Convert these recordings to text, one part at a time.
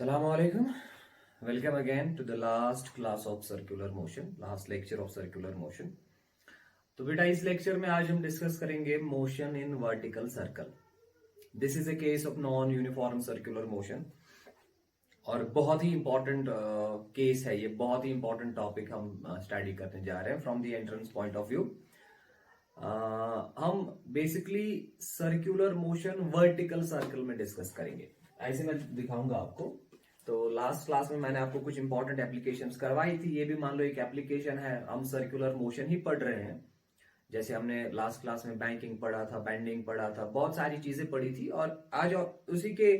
Assalamu alaikum. Welcome again to the last class of circular motion, last lecture of circular motion. तो बेटा इस lecture में आज हम डिस्कस करेंगे motion in vertical circle. This is a case of non uniform circular motion और बहुत ही इंपॉर्टेंट केस है ये. बहुत ही इंपॉर्टेंट टॉपिक हम स्टडी करने जा रहे हैं from the entrance point of view. हम basically circular motion vertical circle में डिस्कस करेंगे. ऐसे मैं दिखाऊंगा आपको. तो लास्ट क्लास में मैंने आपको कुछ इंपॉर्टेंट एप्लीकेशंस करवाई थी. ये भी मान लो एक एप्लीकेशन है. हम सर्कुलर मोशन ही पढ़ रहे हैं. जैसे हमने लास्ट क्लास में बैंकिंग पढ़ा था, बेंडिंग पढ़ा था, बहुत सारी चीजें पढ़ी थी. और आज उसी के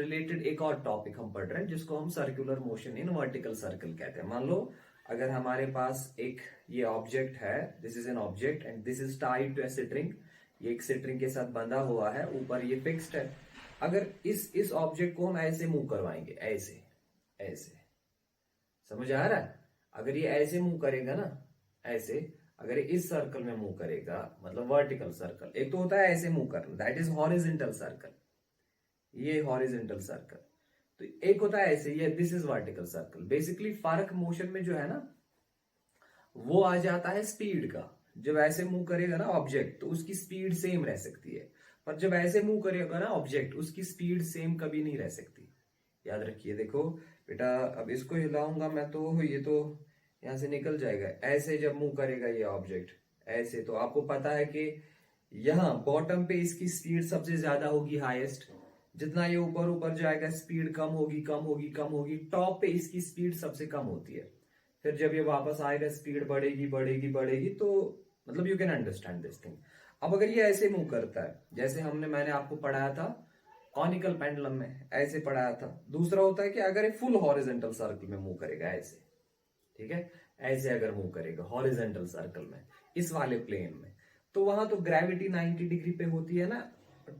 रिलेटेड एक और टॉपिक हम पढ़ रहे हैं जिसको हम circular motion in vertical circle कहते हैं. मान लो अगर हमारे पास एक ये ऑब्जेक्ट है, this is an object and this is tied to a string. ये एक सिटरिंग के साथ बंधा हुआ है, ऊपर ये फिक्स्ड है. अगर इस ऑब्जेक्ट को हम ऐसे मूव करवाएंगे, ऐसे ऐसे, समझ आ रहा है? अगर ये ऐसे मूव करेगा ना, ऐसे, अगर ये इस सर्कल में मूव करेगा, मतलब वर्टिकल सर्कल. एक तो होता है ऐसे मूव करना, दैट इज हॉरिजेंटल सर्कल, ये हॉरिजेंटल सर्कल. तो एक होता है ऐसे, ये this is vertical circle. Basically फर्क मोशन में जो है ना, वो आ जाता है स्पीड का. जब ऐसे मूव करेगा ना ऑब्जेक्ट, तो उसकी स्पीड सेम रह सकती है. पर जब ऐसे मूव करेगा ना ऑब्जेक्ट, उसकी स्पीड सेम कभी नहीं रह सकती. याद रखिए. देखो बेटा, अब इसको हिलाऊंगा मैं तो ये तो यहां से निकल जाएगा. ऐसे जब मूव करेगा ये ऑब्जेक्ट ऐसे, तो आपको पता है कि यहां बॉटम पे इसकी स्पीड सबसे ज्यादा होगी, हाईएस्ट. जितना ये ऊपर ऊपर जाएगा स्पीड कम होगी, कम होगी, कम होगी. टॉप पे इसकी स्पीड सबसे कम होती है. फिर जब ये वापस आएगा स्पीड बढ़ेगी बढ़ेगी बढ़ेगी. तो मतलब you can understand this thing. अब अगर ये ऐसे मूव करता है, जैसे मैंने आपको पढ़ाया था कॉनिकल पेंडुलम में, ऐसे पढ़ाया था. दूसरा होता है कि अगर ये फुल हॉरिजेंटल सर्कल में मूव करेगा, ऐसे, ठीक है, ऐसे अगर मूव करेगा हॉरिजेंटल सर्कल में, इस वाले प्लेन में, तो वहां तो ग्रेविटी 90 डिग्री पे होती है ना,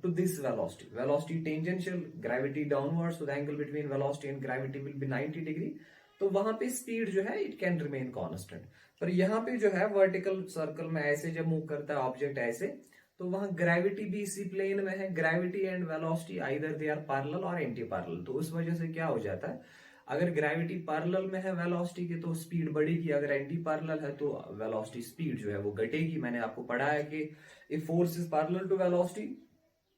to this velocity. Velocity tangential, gravity downwards, so the angle between velocity and gravity will be 90 degree. तो वहां पे स्पीड जो है इट कैन रिमेन कांस्टेंट. पर यहाँ पे जो है वर्टिकल सर्कल में ऐसे जब मूव करता है ऑब्जेक्ट ऐसे, तो वहां ग्रेविटी भी इसी प्लेन में है. Gravity and velocity either they are parallel और एंटी पैरेलल. तो उस वजह से क्या हो जाता है, अगर ग्रेविटी पैरेलल में है वेलोसिटी के तो स्पीड बढ़ेगी, अगर एंटी पैरेलल है तो वेलोसिटी स्पीड जो है वो घटेगी. मैंने आपको पढ़ाया कि if force is parallel to velocity,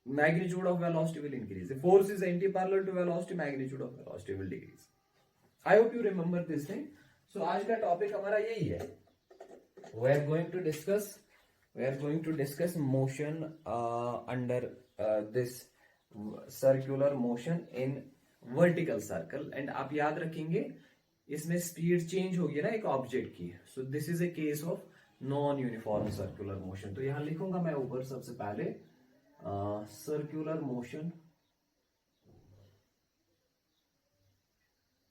magnitude of velocity will increase. If force is anti-parallel to velocity, magnitude of velocity will decrease. I hope you remember this thing. So आज का टॉपिक हमारा यही है. We are going to discuss motion under this circular motion in vertical circle. And आप याद रखेंगे इसमें speed change होगी ना एक ऑब्जेक्ट की. सो this is a case of non uniform circular motion. तो यहां लिखूंगा मैं ऊपर सबसे पहले सर्कुलर मोशन,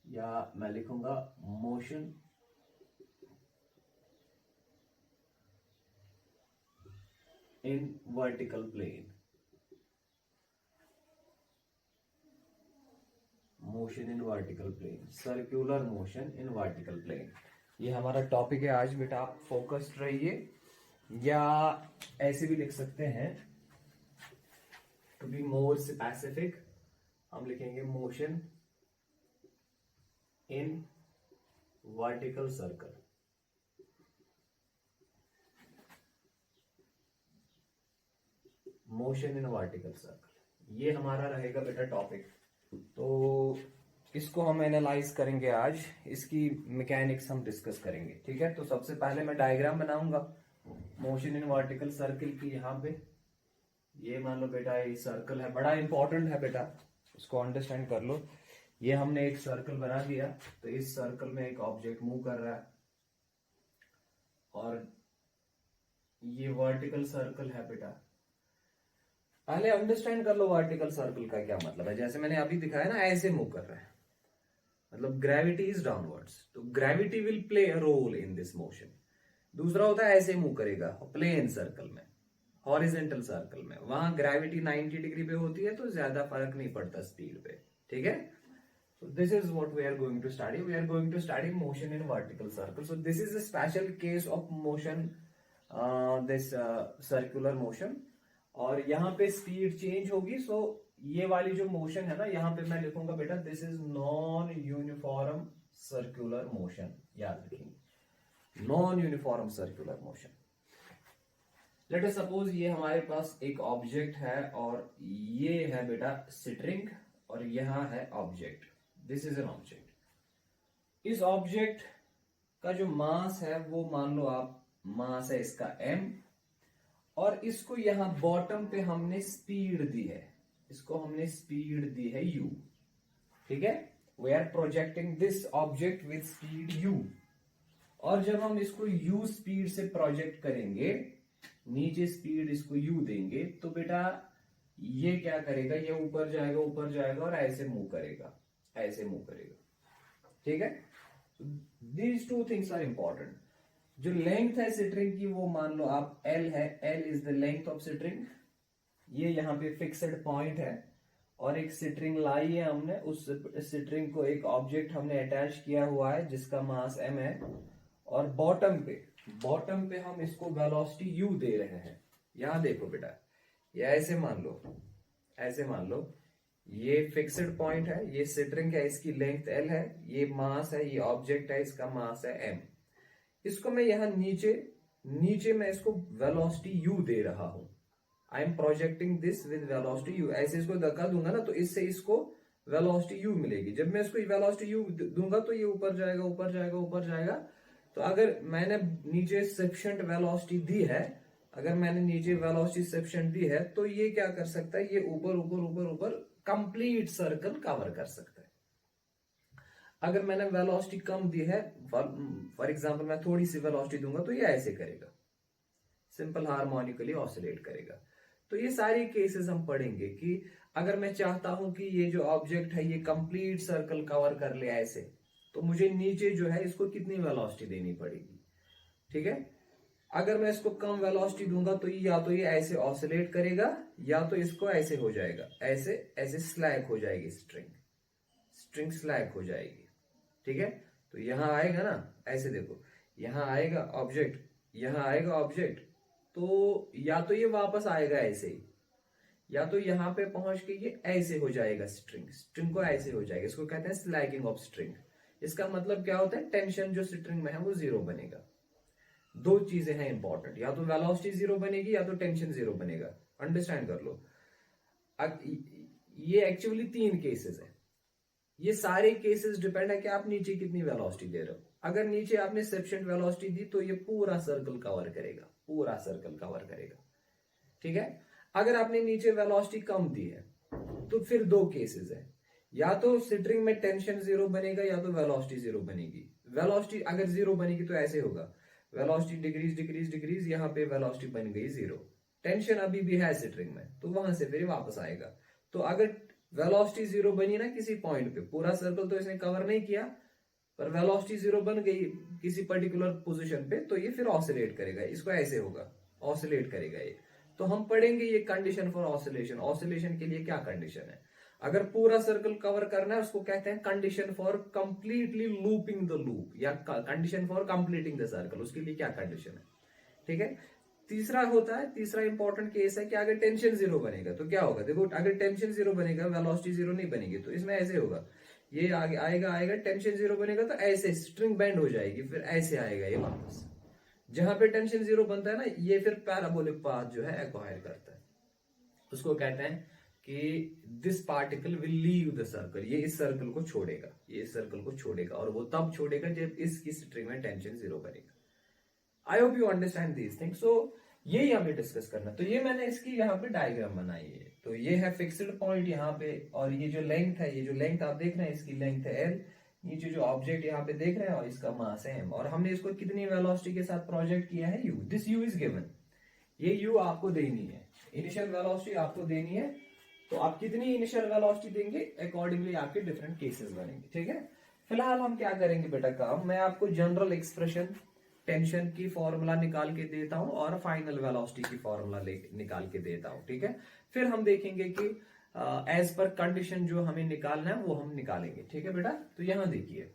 या मैं लिखूंगा motion in vertical plane. Motion in vertical plane, circular motion in vertical plane, ये हमारा टॉपिक है आज. बेटा आप फोकस्ड रहिए, या ऐसे भी लिख सकते हैं टू बी मोर स्पेसिफिक, हम लिखेंगे motion in vertical circle. Motion in vertical circle, ये हमारा रहेगा बेटा टॉपिक. तो इसको हम एनालाइज करेंगे आज, इसकी मैकेनिक्स हम डिस्कस करेंगे. ठीक है, तो सबसे पहले मैं डायग्राम बनाऊंगा मोशन इन वर्टिकल सर्कल की. यहां पे ये मान लो बेटा ये सर्कल है, बड़ा इंपॉर्टेंट है बेटा, इसको अंडरस्टैंड कर लो. ये हमने एक सर्कल बना दिया, तो इस सर्कल में एक ऑब्जेक्ट मूव कर रहा है और ये वर्टिकल सर्कल है बेटा. पहले अंडरस्टैंड कर लो वर्टिकल सर्कल का क्या मतलब है. जैसे मैंने अभी दिखाया ना, ऐसे मूव कर रहा है, मतलब ग्रेविटी इज डाउनवर्ड्स, तो gravity will play a role in this motion. दूसरा होता है ऐसे मूव करेगा प्लेन सर्कल में, हॉरिजेंटल सर्कल में, वहां ग्रेविटी 90 डिग्री पे होती है, तो ज्यादा फर्क नहीं पड़ता स्पीड पे. ठीक है, so this is what we are going to study. We are going to study motion in vertical circle. So this is a special case of motion, this circular motion. और यहाँ पे स्पीड चेंज होगी, सो ये वाली जो motion है ना, यहां पे मैं लिखूंगा बेटा this is non uniform circular motion, याद रखिए non uniform circular motion. Late us suppose ये हमारे पास एक ऑब्जेक्ट है और ये है बेटा स्ट्रिंग और यहां है object, this is an object. इस ऑब्जेक्ट का जो मास है वो मान लो आप मास है इसका m, और इसको यहां बॉटम पे हमने स्पीड दी है, इसको हमने स्पीड दी है u, ठीक है। We are projecting this object with speed u, और जब हम इसको u स्पीड से प्रोजेक्ट करेंगे, नीचे स्पीड इसको u देंगे, तो बेटा ये क्या करेगा, ये ऊपर जाएगा ऊपर जाएगा और ऐसे मूव करेगा, ऐसे मूव करेगा, ठीक है। These two things are important. जो लेंथ है स्ट्रिंग की वो मान लो आप L है, L is the length of string. ये यहाँ पे फिक्स्ड पॉइंट है और एक स्ट्रिंग लाई है हमने, उस स्ट्रिंग को एक ऑब्जेक्ट हमने अटैच किया हुआ है जिसका मास m है, और बॉटम पे हम इसको वेलोसिटी u दे रहे हैं। यहां देखो बेटा, ये ऐसे मान लो ये फिक्स्ड पॉइंट है, ये स्ट्रिंग है, इसकी लेंथ L है, ये मास है, ये ऑब्जेक्ट है, इसका मास है m। इसको मैं यहां नीचे मैं इसको वेलोसिटी u दे रहा हूं। I am projecting this with velocity u। ऐसे इसको धक्का दूंगा ना तो इससे इसको वेलोसिटी u मिलेगी। जब मैं इसको वेलोसिटी u दूंगा तो ये ऊपर जाएगा ऊपर जाएगा ऊपर जाएगा। तो अगर मैंने नीचे सफिशिएंट वेलोसिटी दी है, अगर मैंने नीचे वेलोसिटी सफिशिएंट दी है, तो ये क्या कर सकता है, ये ऊपर ऊपर ऊपर ऊपर कंप्लीट सर्कल कवर कर सकता है। अगर मैंने वेलोसिटी कम दी है, फॉर एग्जांपल मैं थोड़ी सी वेलोसिटी दूंगा, तो ये ऐसे करेगा, सिंपल हार्मोनिकली ऑसिलेट करेगा। तो ये सारी केसेस हम पढ़ेंगे कि अगर मैं चाहता हूं कि ये जो ऑब्जेक्ट है ये कंप्लीट सर्कल कवर कर ले ऐसे, तो मुझे नीचे जो है इसको कितनी वेलोसिटी देनी पड़ेगी, ठीक है। अगर मैं इसको कम वेलोसिटी दूंगा तो ये या तो ये ऐसे ऑसिलेट करेगा या तो इसको ऐसे हो जाएगा, ऐसे ऐसे स्लैग हो जाएगी स्ट्रिंग स्लैग हो जाएगी, ठीक है। तो यहां आएगा ना, ऐसे देखो, यहां आएगा ऑब्जेक्ट, यहां आएगा ऑब्जेक्ट, तो या तो ये वापस आएगा ऐसे ही, या तो यहां पे पहुंच के ये ऐसे हो जाएगा, स्ट्रिंग को ऐसे हो जाएगा। इसको कहते हैं स्लैगिंग ऑफ स्ट्रिंग। इसका मतलब क्या होता है, टेंशन जो स्ट्रिंग में है वो जीरो बनेगा। दो चीजें हैं इंपॉर्टेंट, या तो वेलोसिटी जीरो बनेगी या तो टेंशन जीरो बनेगा। अंडरस्टैंड कर लो। ये एक्चुअली 3 केसेस है। ये सारे केसेस डिपेंड है कि आप नीचे कितनी वेलोसिटी दे रहे हो। अगर नीचे आपने सफिशिएंट वेलोसिटी दी तो ये पूरा सर्कल कवर करेगा, पूरा सर्कल कवर करेगा, ठीक है। अगर आपने नीचे वेलोसिटी कम दी है तो फिर 2 केसेस है, या तो स्ट्रिंग में टेंशन जीरो बनेगा या तो वेलोसिटी जीरो बनेगी। वेलोसिटी अगर जीरो बनेगी तो ऐसे होगा, वेलोसिटी डिक्रीज डिक्रीज डिक्रीज, यहां पे वेलोसिटी बन गई जीरो। टेंशन अभी भी है स्ट्रिंग में, तो वहां से फिर वापस आएगा। तो अगर वेलोसिटी जीरो बनी ना किसी पॉइंट पे, पूरा सर्कल तो इसने कवर नहीं किया, पर वेलोसिटी जीरो बन गई किसी पर्टिकुलर पोजीशन पे, तो ये फिर ऑसिलेट करेगा, इसको ऐसे होगा, ऑसिलेट करेगा ये। तो हम पढ़ेंगे ये कंडीशन फॉर ऑसिलेशन। ऑसिलेशन के लिए क्या कंडीशन है, अगर पूरा सर्कल कवर करना है उसको कहते हैं condition for completely looping the loop, या condition for completing the circle, उसके लिए क्या कंडीशन है, ठीक है। तीसरा होता है, तीसरा इंपॉर्टेंट केस है कि अगर टेंशन जीरो बनेगा तो क्या होगा। देखो अगर टेंशन जीरो बनेगा, वेलोसिटी जीरो नहीं बनेगी, तो इसमें ऐसे होगा, ये आगे आएगा, टेंशन जीरो बनेगा तो ऐसे स्ट्रिंग बेंड हो जाएगी, फिर ऐसे आएगा ये वापस। जहां पे टेंशन जीरो बनता है ना, ये फिर पैराबोलिक पाथ जो है एक्वायर करता है, उसको कहते हैं कि this particle will leave the circle, ये इस सर्कल को छोड़ेगा, ये इस सर्कल को छोड़ेगा, और वो तब छोड़ेगा जब इसकी स्ट्रिंग में टेंशन जीरो बनेगा। I hope you understand these things. So यही हमें डिस्कस करना। तो ये मैंने इसकी यहाँ पे डायग्राम बनाई है। तो ये है फिक्स्ड पॉइंट यहाँ पे, और ये जो लेंथ है, ये जो लेंथ आप देख रहे हैं इसकी लेंथ है L, नीचे जो ऑब्जेक्ट यहाँ पे देख रहे हैं और इसका मास है m, और हमने इसको कितनी वेलोसिटी के साथ प्रोजेक्ट किया है u। This u is given, ये u आपको देनी है, इनिशियल वेलोसिटी आपको देनी है। तो आप कितनी इनिशियल वेलोसिटी देंगे, अकॉर्डिंगली आपके डिफरेंट केसेस बनेंगे, ठीक है। फिलहाल हम क्या करेंगे बेटा काम, मैं आपको जनरल एक्सप्रेशन टेंशन की फॉर्मूला निकाल के देता हूं और फाइनल वेलोसिटी की फॉर्मूला निकाल के देता हूं, ठीक है। फिर हम देखेंगे कि एज पर कंडीशन जो हमें निकालना है वो हम निकालेंगे, ठीक है बेटा। तो यहां देखिए,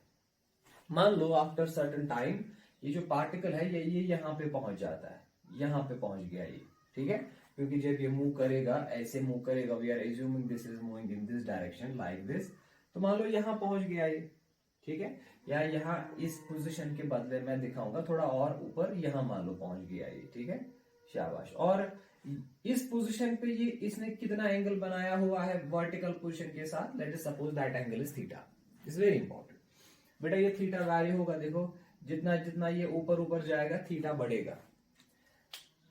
मान लो आफ्टर सर्टेन टाइम ये जो पार्टिकल है ये यहां पे पहुंच जाता है, यहां पे पहुंच गया ये, ठीक है। क्योंकि जब ये मूव करेगा, ऐसे मूव करेगा, we are assuming this is moving in this direction like this, तो मान लो यहां पहुंच गया ये, ठीक है, या यहाँ इस पोजीशन के बदले मैं दिखाऊंगा थोड़ा और ऊपर, यहां मान लो पहुंच गया ये, ठीक है, शाबाश। और इस पोजीशन पे ये इसने कितना एंगल बनाया हुआ है वर्टिकल पोजीशन के साथ, late us suppose that angle is theta, is very important बेटा। ये थीटा वैल्यू होगा, देखो जितना जितना ये ऊपर ऊपर जाएगा थीटा बढ़ेगा।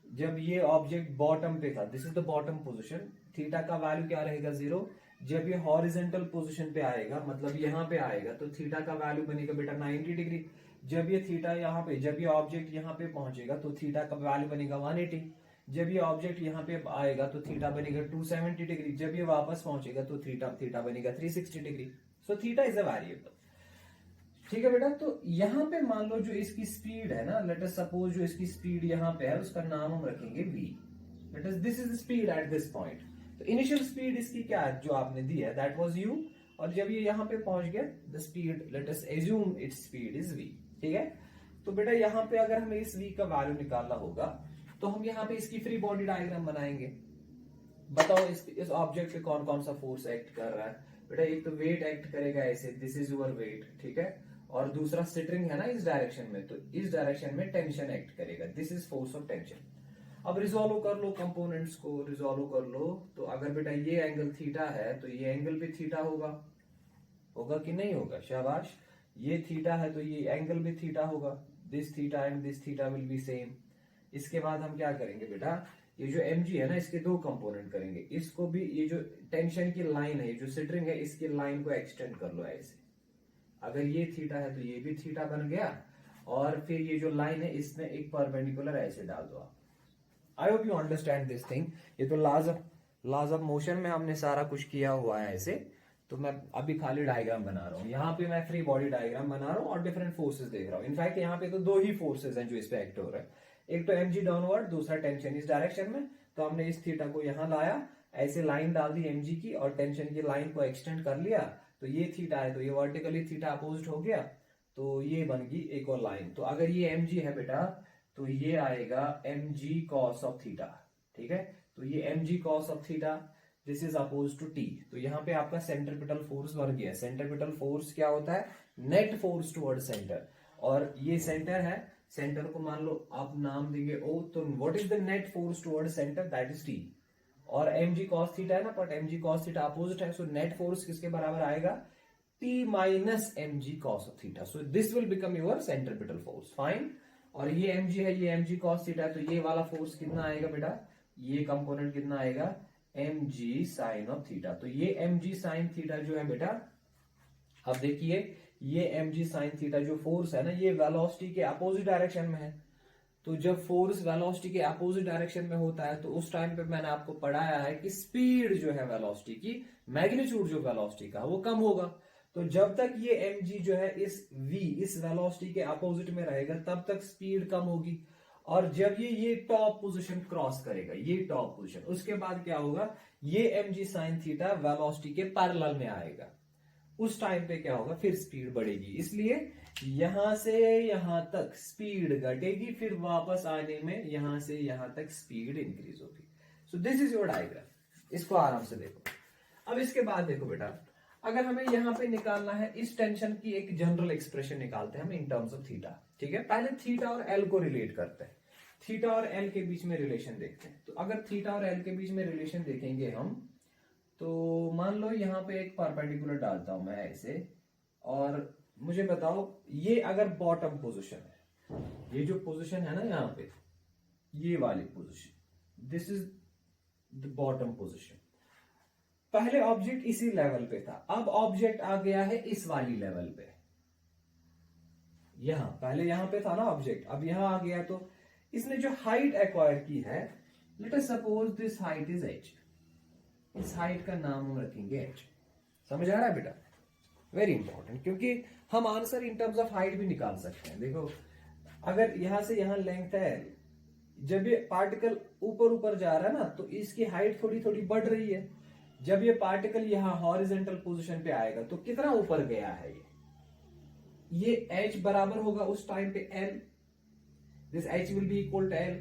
जब ये ऑब्जेक्ट बॉटम पे था, this is the bottom position, theta का वैल्यू क्या रहेगा 0। जब ये हॉरिजेंटल पोजीशन पे आएगा, मतलब यहाँ पे आएगा, तो थीटा का वैल्यू बनेगा बेटा 90 डिग्री। जब ये थीटा यहाँ पे, जब ये ऑब्जेक्ट यहाँ पे पहुंचेगा तो थीटा का वैल्यू बनेगा 180। जब ये ऑब्जेक्ट यहाँ पे आएगा तो थीटा बनेगा 270 डिग्री। जब ये वापस पहुंचेगा तो थीटा बनेगा 360 degree. So theta is a variable, ठीक है बेटा। तो यहाँ पे मान लो जो इसकी स्पीड है ना, लेट अस सपोज जो इसकी स्पीड यहाँ पे है उसका नाम हम रखेंगे v, let us this is speed at this point. तो इनिशियल स्पीड इसकी क्या है जो आपने दी है, दैट वाज u, और जब ये यहाँ पे पहुंच गया the speed, let us assume its speed is v, ठीक है। तो बेटा यहाँ पे अगर हमें इस v का वैल्यू निकालना होगा तो हम यहाँ पे इसकी फ्री बॉडी डायग्राम बनाएंगे। बताओ इस ऑब्जेक्ट पे कौन कौन सा फोर्स एक्ट कर रहा है बेटा। एक तो वेट एक्ट करेगा ऐसे, दिस इज योर वेट, ठीक है, और दूसरा सिटरिंग है ना इस डायरेक्शन में, तो इस डायरेक्शन में टेंशन एक्ट करेगा, this is force of tension. अब रिजॉल्व कर लो कंपोनेंट्स को, रिजॉल्व कर लो। तो अगर बेटा ये एंगल थीटा है तो ये एंगल भी थीटा होगा कि नहीं होगा, शाबाश। ये थीटा है तो ये एंगल भी थीटा होगा, this theta and this theta will B same. इसके बाद हम क्या करेंगे बेटा, ये जो mg है ना इसके दो कंपोनेंट करेंगे, इसको भी, ये जो टेंशन की लाइन है, जो सिटरिंग है, इसकी लाइन को एक्सटेंड कर लो ऐसे। अगर ये थीटा है तो ये भी थीटा बन गया, और फिर ये जो लाइन है इसमें एक परपेंडिकुलर ऐसे डाल दो आप। आई hope you understand this thing. ये तो लॉज ऑफ मोशन में हमने सारा कुछ किया हुआ है ऐसे। तो मैं अभी खाली डायग्राम बना रहा हूँ, यहाँ पे मैं फ्री बॉडी डायग्राम बना रहा हूँ और डिफरेंट फोर्सेस देख रहा हूँ। इनफैक्ट यहाँ पे तो दो ही फोर्सेस हैं जो इस पे एक्ट हो रहे हैं, एक तो mg डाउनवर्ड, दूसरा टेंशन इस डायरेक्शन में। तो हमने इस थीटा को यहाँ लाया, ऐसे लाइन डाल दी mg की, और टेंशन की लाइन को एक्सटेंड कर लिया। तो ये थीटा है तो ये वर्टिकली थीटा अपोजिट हो गया, तो ये बन गई एक और लाइन। तो अगर ये mg है बेटा तो ये आएगा mg cos ऑफ थीटा, ठीक है। तो ये mg cos of theta, this is oppose to t। तो यहाँ पे आपका सेंट्रिपिटल फोर्स बन गया। सेंट्रिपिटल फोर्स क्या होता है, नेट फोर्स टुवर्ड सेंटर, और ये सेंटर है, सेंटर को मान लो आप नाम देंगे O, तो what is the net force toward centre, that is t। और mg cos थीटा है ना, but mg cos theta opposite है, सो नेट फोर्स किसके बराबर आएगा, t minus mg cos of theta. So this will become your centripetal force, fine. और ये mg है, ये mg cos थीटा है, तो ये वाला फोर्स कितना आएगा बेटा, ये कंपोनेंट कितना आएगा, mg sin ऑफ थीटा। तो ये mg sin थीटा जो है बेटा, अब देखिए ये mg sin थीटा जो फोर्स है ना, ये वेलोसिटी के अपोजिट डायरेक्शन में है। तो जब फोर्स वेलोसिटी के अपोजिट डायरेक्शन में होता है तो उस टाइम पे मैंने आपको पढ़ाया है कि स्पीड जो है वेलोसिटी की, मैग्नीट्यूड जो वेलोसिटी का वो कम होगा। तो जब तक ये mg जो है इस v, इस वेलोसिटी के अपोजिट में रहेगा, तब तक स्पीड कम होगी। और जब ये टॉप पोजीशन क्रॉस करेगा, ये टॉप पोजीशन, उसके बाद क्या होगा, ये mg sin थीटा वेलोसिटी के पैरेलल में आएगा। उस टाइम पे क्या होगा, फिर स्पीड बढ़ेगी। इसलिए यहां से यहां तक स्पीड घटेगी, फिर वापस आने में यहां से यहां तक स्पीड इंक्रीज होगी। सो दिस इज योर डायग्राम, इसको आराम से देखो। अब इसके बाद देखो बेटा, अगर हमें यहां पे निकालना है इस टेंशन की एक जनरल एक्सप्रेशन निकालते हैं हम इन टर्म्स ऑफ थीटा, ठीक है। पहले थीटा और एल को रिलेट करते हैं, थीटा और एल के बीच में रिलेशन देखते हैं। तो अगर थीटा और एल के बीच में रिलेशन देखेंगे हम, तो मान लो यहाँ पे एक परपेंडिकुलर डालता हूं मैं ऐसे, और मुझे बताओ ये अगर बॉटम पोजीशन है, ये जो पोजीशन है ना यहाँ पे, ये वाली position, this is the bottom position. पहले ऑब्जेक्ट इसी लेवल पे था, अब ऑब्जेक्ट आ गया है इस वाली लेवल पे। यहां पहले यहां पे था ना ऑब्जेक्ट, अब यहां आ गया। तो इसने जो हाइट एक्वायर की है, let us suppose this height is h, इस हाइट का नाम हम रखेंगे h। समझ आ रहा है बेटा, वेरी इंपॉर्टेंट, क्योंकि हम answer in terms of height भी निकाल सकते हैं। देखो अगर यहां से यहां लेंथ है, जब ये पार्टिकल ऊपर ऊपर जा रहा है ना, तो इसकी हाइट थोड़ी थोड़ी बढ़ रही है। जब ये पार्टिकल यहां हॉरिजॉन्टल पोजीशन पे आएगा तो कितना ऊपर गया है, ये h बराबर होगा उस टाइम पे l, this h will be equal to l।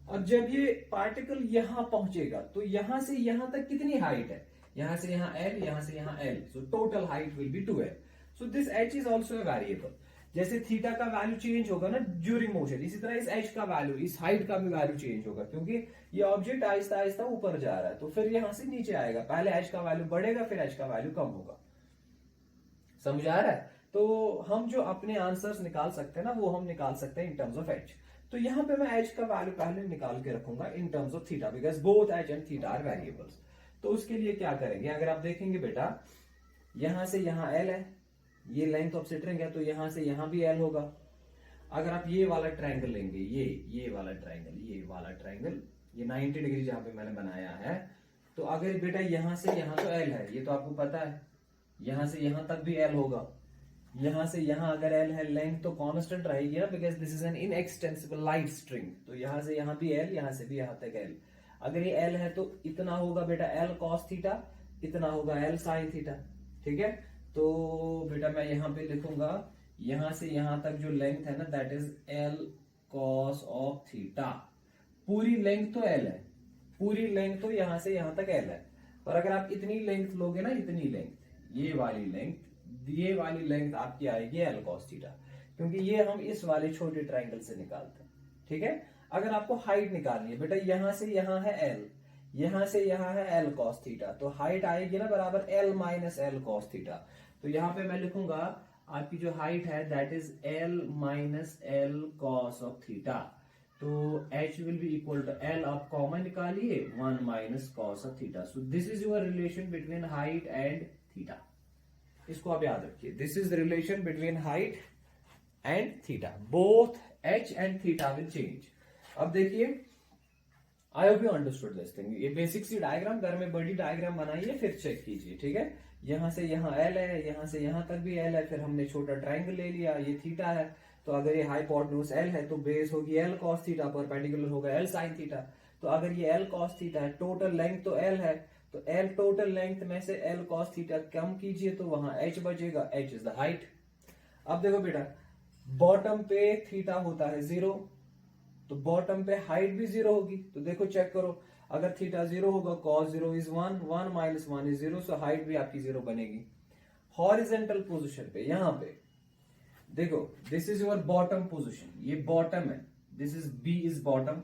अब जब ये पार्टिकल यहां पहुंचेगा तो यहां से यहां तक कितनी हाइट है, यहां से यहां l, यहां से यहां l, so total height will B 2l. So this h is also a variable. जैसे थीटा का वैल्यू चेंज होगा ना ड्यूरिंग मोशन, इसी तरह इस h का वैल्यू, इस हाइट का भी वैल्यू चेंज होगा, क्योंकि ये ऑब्जेक्ट आहिस्ता आहिस्ता ऊपर जा रहा है, तो फिर यहां से नीचे आएगा, पहले h का वैल्यू बढ़ेगा, फिर h का वैल्यू कम होगा. समझ आ रहा है? तो हम जो अपने आंसर्स निकाल सकते हैं ना, वो हम निकाल सकते हैं इन टर्म्स ऑफ h. तो यहां पे मैं h का वैल्यू पहले निकाल के रखूंगा in terms of theta, because both h and theta are variables. तो उसके लिए क्या करेंगे, अगर आप देखेंगे बेटा, यहां से यहां l है, ये लेंथ ऑफ सिटरिंग है, तो यहां से यहां भी l होगा. अगर आप ये वाला ट्रायंगल लेंगे, ये वाला ट्रायंगल, ये 90 डिग्री जहां पे मैंने बनाया है, तो अगर बेटा यहां से यहां तो l है, ये तो आपको पता है, यहां से यहां तक भी l होगा, यहां से यहां अगर l है, लेंथ तो कांस्टेंट रहेगी ना, because this is N inextensible light string. तो यहां से यहां भी l, यहां से भी यहां तक l. अगर ये l है तो इतना होगा बेटा l cos थीटा, इतना होगा l sin थीटा. ठीक है, तो बेटा मैं यहां पे लिखूंगा, यहां से यहां तक जो लेंथ है ना, that is l cos of theta. पूरी लेंथ तो l है, पूरी लेंथ तो यहां से यहां तक l है, पर अगर आप इतनी लेंथ लोगे ना, इतनी लेंथ, ये वाली लेंथ आपकी आएगी l cos थीटा, क्योंकि ये हम इस वाले छोटे ट्रायंगल से निकालते हैं. ठीक है, अगर आपको हाइट निकालनी है बेटा, यहां से यहां है l, यहां से यहां है l cos थीटा, तो हाइट आएगी ना बराबर l minus l cos theta. तो यहां पे मैं लिखूंगा आपकी जो हाइट है that is l minus l cos of theta. तो h will be equal to l, आप कॉमन निकालिए, 1 minus cos of theta. So this is your relation between height and theta. इसको आप याद रखिए, this is the relation between height and theta. Both h and theta will change. अब देखिए, आई hope you understood this thing. ये basic C diagram, घर में बड़ी डायग्राम बनाइए, फिर चेक कीजिए. ठीक है, यहां से यहां l है, यहां से यहां तक भी l है, फिर हमने छोटा ट्रायंगल ले लिया, ये थीटा है, तो अगर ये हाइपोटेन्यूज l है तो बेस होगी l cos थीटा, परपेंडिकुलर होगा l sin थीटा. तो अगर ये l cos थीटा है, टोटल लेंथ तो l है, तो l टोटल लेंथ में से l cos थीटा कम कीजिए तो वहां h बचेगा, h इज द हाइट. अब देखो बेटा, बॉटम पे थीटा होता है 0, तो बॉटम पे हाइट भी 0 होगी. तो देखो चेक करो, अगर थीटा 0 होगा, cos 0 is 1, 1 minus 1 is 0, so height भी आपकी 0 बनेगी. हॉरिजेंटल पोजीशन पे, यहां पे देखो, this is your bottom position, ये बॉटम है, this is b is bottom,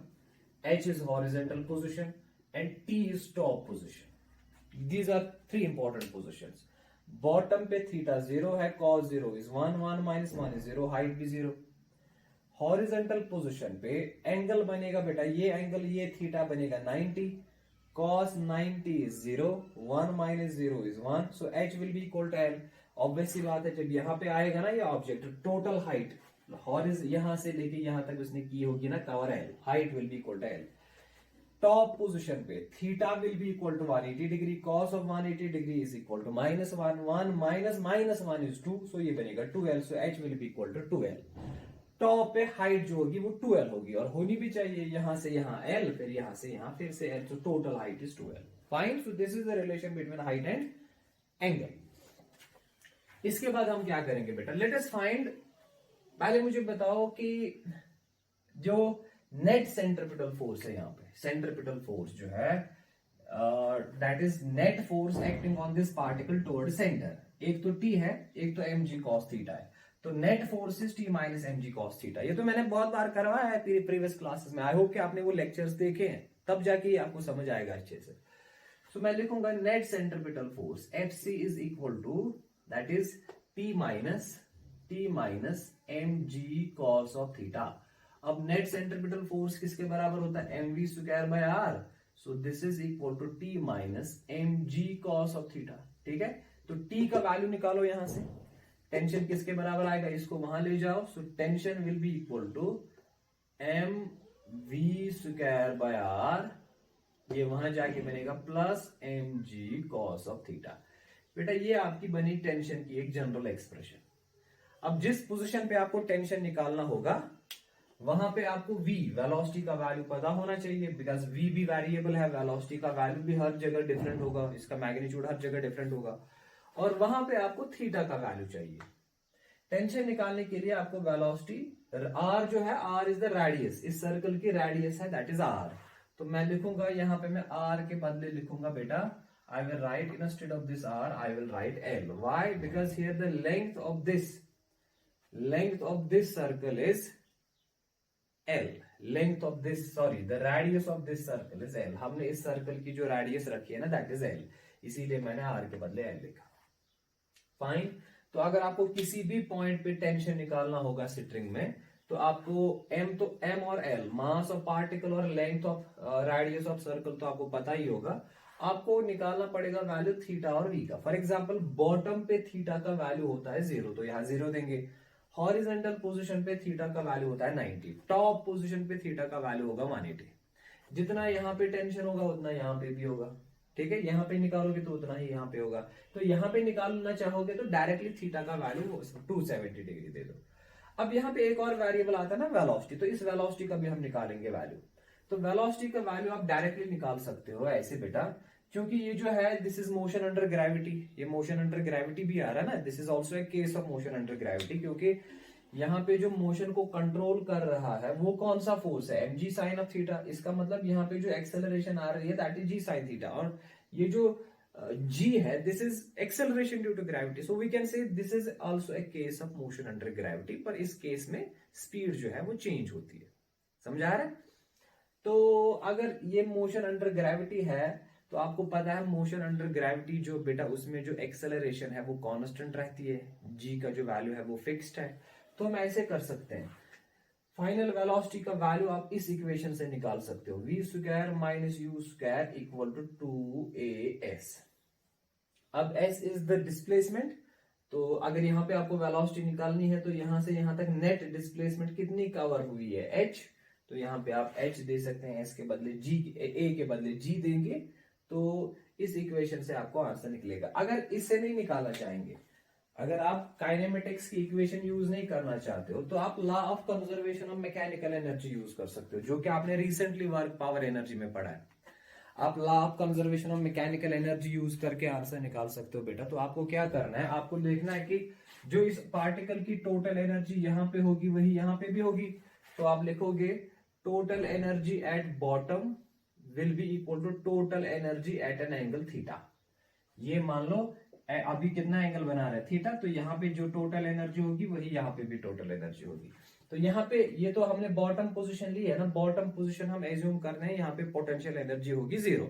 h is horizontal position and t is top position. These are three important positions. Bottom पे थीटा 0 है, cos 0 is 1, 1 minus 1 is 0, height भी 0. Horizontal position पे angle बनेगा बेटा, ये angle, ये theta बनेगा 90, cos 90 is 0, 1 minus 0 is 1, so h will be equal to l. Obvious सी बात है, जब यहां पे आएगा ना ये ऑब्जेक्ट, टोटल हाइट यहां से लेके यहां तक उसने की होगी ना cover, l, height will be equal to l. Top position पे theta will be equal to 180 degree, cos of 180 degree is equal to minus 1, 1 minus minus 1 is 2, so ये बनेगा 2l, so h will be equal to 2l. Top पे height जो होगी वो 2l होगी, और होनी भी चाहिए, यहां से यहां l, फिर यहां से यहां फिर से l, so total height is 2l. Fine, so this is the relation between height and angle. इसके बाद हम क्या करेंगे बेटा, लेट अस फाइंड. पहले मुझे बताओ कि जो नेट सेंट्रिपिटल फोर्स है, यहाँ पे सेंट्रिपिटल फोर्स जो है, that is net force acting on this particle toward centre. एक तो t है, एक तो mg cos थीटा है. तो net force is t minus mg cos theta. ये तो मैंने बहुत बार करवाया है प्रीवियस क्लासेस में. आई होप कि आपने वो लेक्चर्स देखे हैं, तब जाके आपको समझ आएगा अच्छे से. सो मैं लिखूंगा net centripetal force Fc is equal to, that is t minus mg cos of theta. अब नेट सेंट्रिपिटल फोर्स किसके बराबर होता है, mv square by r. So this is equal to t minus mg cos of theta. ठीक है, तो t का value निकालो यहां से. टेंशन किसके बराबर आएगा, इसको वहां ले जाओ. So tension will be equal to mv square by r, ये वहां जाके बनेगा plus mg cos of theta. बेटा ये आपकी बनी टेंशन की एक जनरल एक्सप्रेशन. अब जिस पोजीशन पे आपको टेंशन निकालना होगा, वहां पे आपको v वेलोसिटी का वैल्यू पता होना चाहिए, बिकॉज v भी वेरिएबल है, वेलोसिटी का वैल्यू भी हर जगह डिफरेंट होगा, इसका मैग्नीट्यूड हर जगह डिफरेंट होगा, और वहां पे आपको थीटा का वैल्यू चाहिए. टेंशन निकालने के लिए आपको वेलोसिटी r जो है, r इज द रेडियस, इस सर्कल की रेडियस है, दैट इज r। तो मैं लिखूंगा यहाँ पे, मैं r के बदले लिखूंगा बेटा, I will write instead of this r, I will write L. Why? Because here the length of this circle is L. Length of this, sorry, the radius of this circle is L. हमने इस circle की जो radius रखी है ना, that is L, इसीलिए मैंने r के बदले L लिखा। फाइन। तो अगर आपको किसी भी पॉइंट पे टेंशन निकालना होगा स्ट्रिंग में, तो आपको m और L, मास ऑफ पार्टिकल और length of radius of circle, तो आपको पता ही होगा। आपको निकालना पड़ेगा वैल्यू थीटा और वी का। फॉर एग्जांपल बॉटम पे थीटा का वैल्यू होता है 0, तो यहाँ 0 देंगे। हॉरिजॉन्टल पोजीशन पे थीटा का वैल्यू होता है 90, टॉप पोजीशन पे थीटा का वैल्यू होगा 180। जितना यहाँ पे टेंशन होगा उतना यहाँ पे भी होगा, ठीक है। यहाँ पे निकालोगे तो उतना ही यहाँ पे होगा। तो यहाँ पे निकालना चाहोगे तो डायरेक्टली थीटा का वैल्यू 270 डिग्री दे दो। अब यहाँ पे एक और वेरिएबल आता है ना, वेलोसिटी, तो इस वेलोसिटी का भी हम निकालेंगे वैल्यू। तो वेलोसिटी का वैल्यू आप डायरेक्टली निकाल सकते हो ऐसे बेटा, क्योंकि ये जो है this is motion under gravity, ये मोशन अंडर ग्रेविटी भी आ रहा है ना, this is also a case of motion under gravity, क्योंकि यहाँ पे जो मोशन को कंट्रोल कर रहा है वो कौन सा फोर्स है, mg साइन ऑफ थीटा। इसका मतलब यहाँ पे जो एक्सेलरेशन आ रही है that is g sine theta, और ये जो g है this is acceleration due to gravity. So we can say this is also a case of motion under gravity, पर इस केस में स्पीड जो है वो चेंज होती है। समझा रहे? तो अगर ये मोशन अंडर ग्रेविटी है तो आपको पता है मोशन अंडर ग्रेविटी जो बेटा, उसमें जो एक्सेलरेशन है वो कांस्टेंट रहती है, g का जो वैल्यू है वो फिक्स्ड है। तो हम ऐसे कर सकते हैं, फाइनल वेलोसिटी का वैल्यू आप इस इक्वेशन से निकाल सकते हो, v square minus u square equal to 2as। अब s इज द डिस्प्लेसमेंट, तो अगर यहाँ पे आपको वेलोसिटी निकालनी है तो यहां से यहां तक नेट डिस्प्लेसमेंट कितनी कवर हुई है, h। तो यहाँ पे आप h दे सकते हैं, s के बदले g, a के बदले g देंगे, तो इस इक्वेशन से आपको आंसर निकलेगा। अगर इससे नहीं निकालना चाहेंगे, अगर आप काइनेमेटिक्स की इक्वेशन यूज नहीं करना चाहते हो, तो आप law of conservation of mechanical energy use कर सकते हो, जो कि आपने रिसेंटली वर्क पावर एनर्जी में पढ़ा है। आप law of conservation of mechanical energy use करके आंसर निकाल सकते हो बेटा। तो आपको क्या करना है, आपको देखना है कि जो इस पार्टिकल की टोटल एनर्जी यहाँ पे होगी वही यहाँ पे भी होगी। तो आप लिखोगे total energy at bottom will be equal to total energy at an angle theta. ये मान लो अभी कितना एंगल बना रहा है, थीटा, तो यहाँ पे जो टोटल एनर्जी होगी वही यहाँ पे भी टोटल एनर्जी होगी। तो यहाँ पे ये तो हमने बॉटम पोजीशन ली है ना, बॉटम पोजीशन हम एज्यूम कर रहे हैं, यहाँ पे पोटेंशियल एनर्जी होगी 0।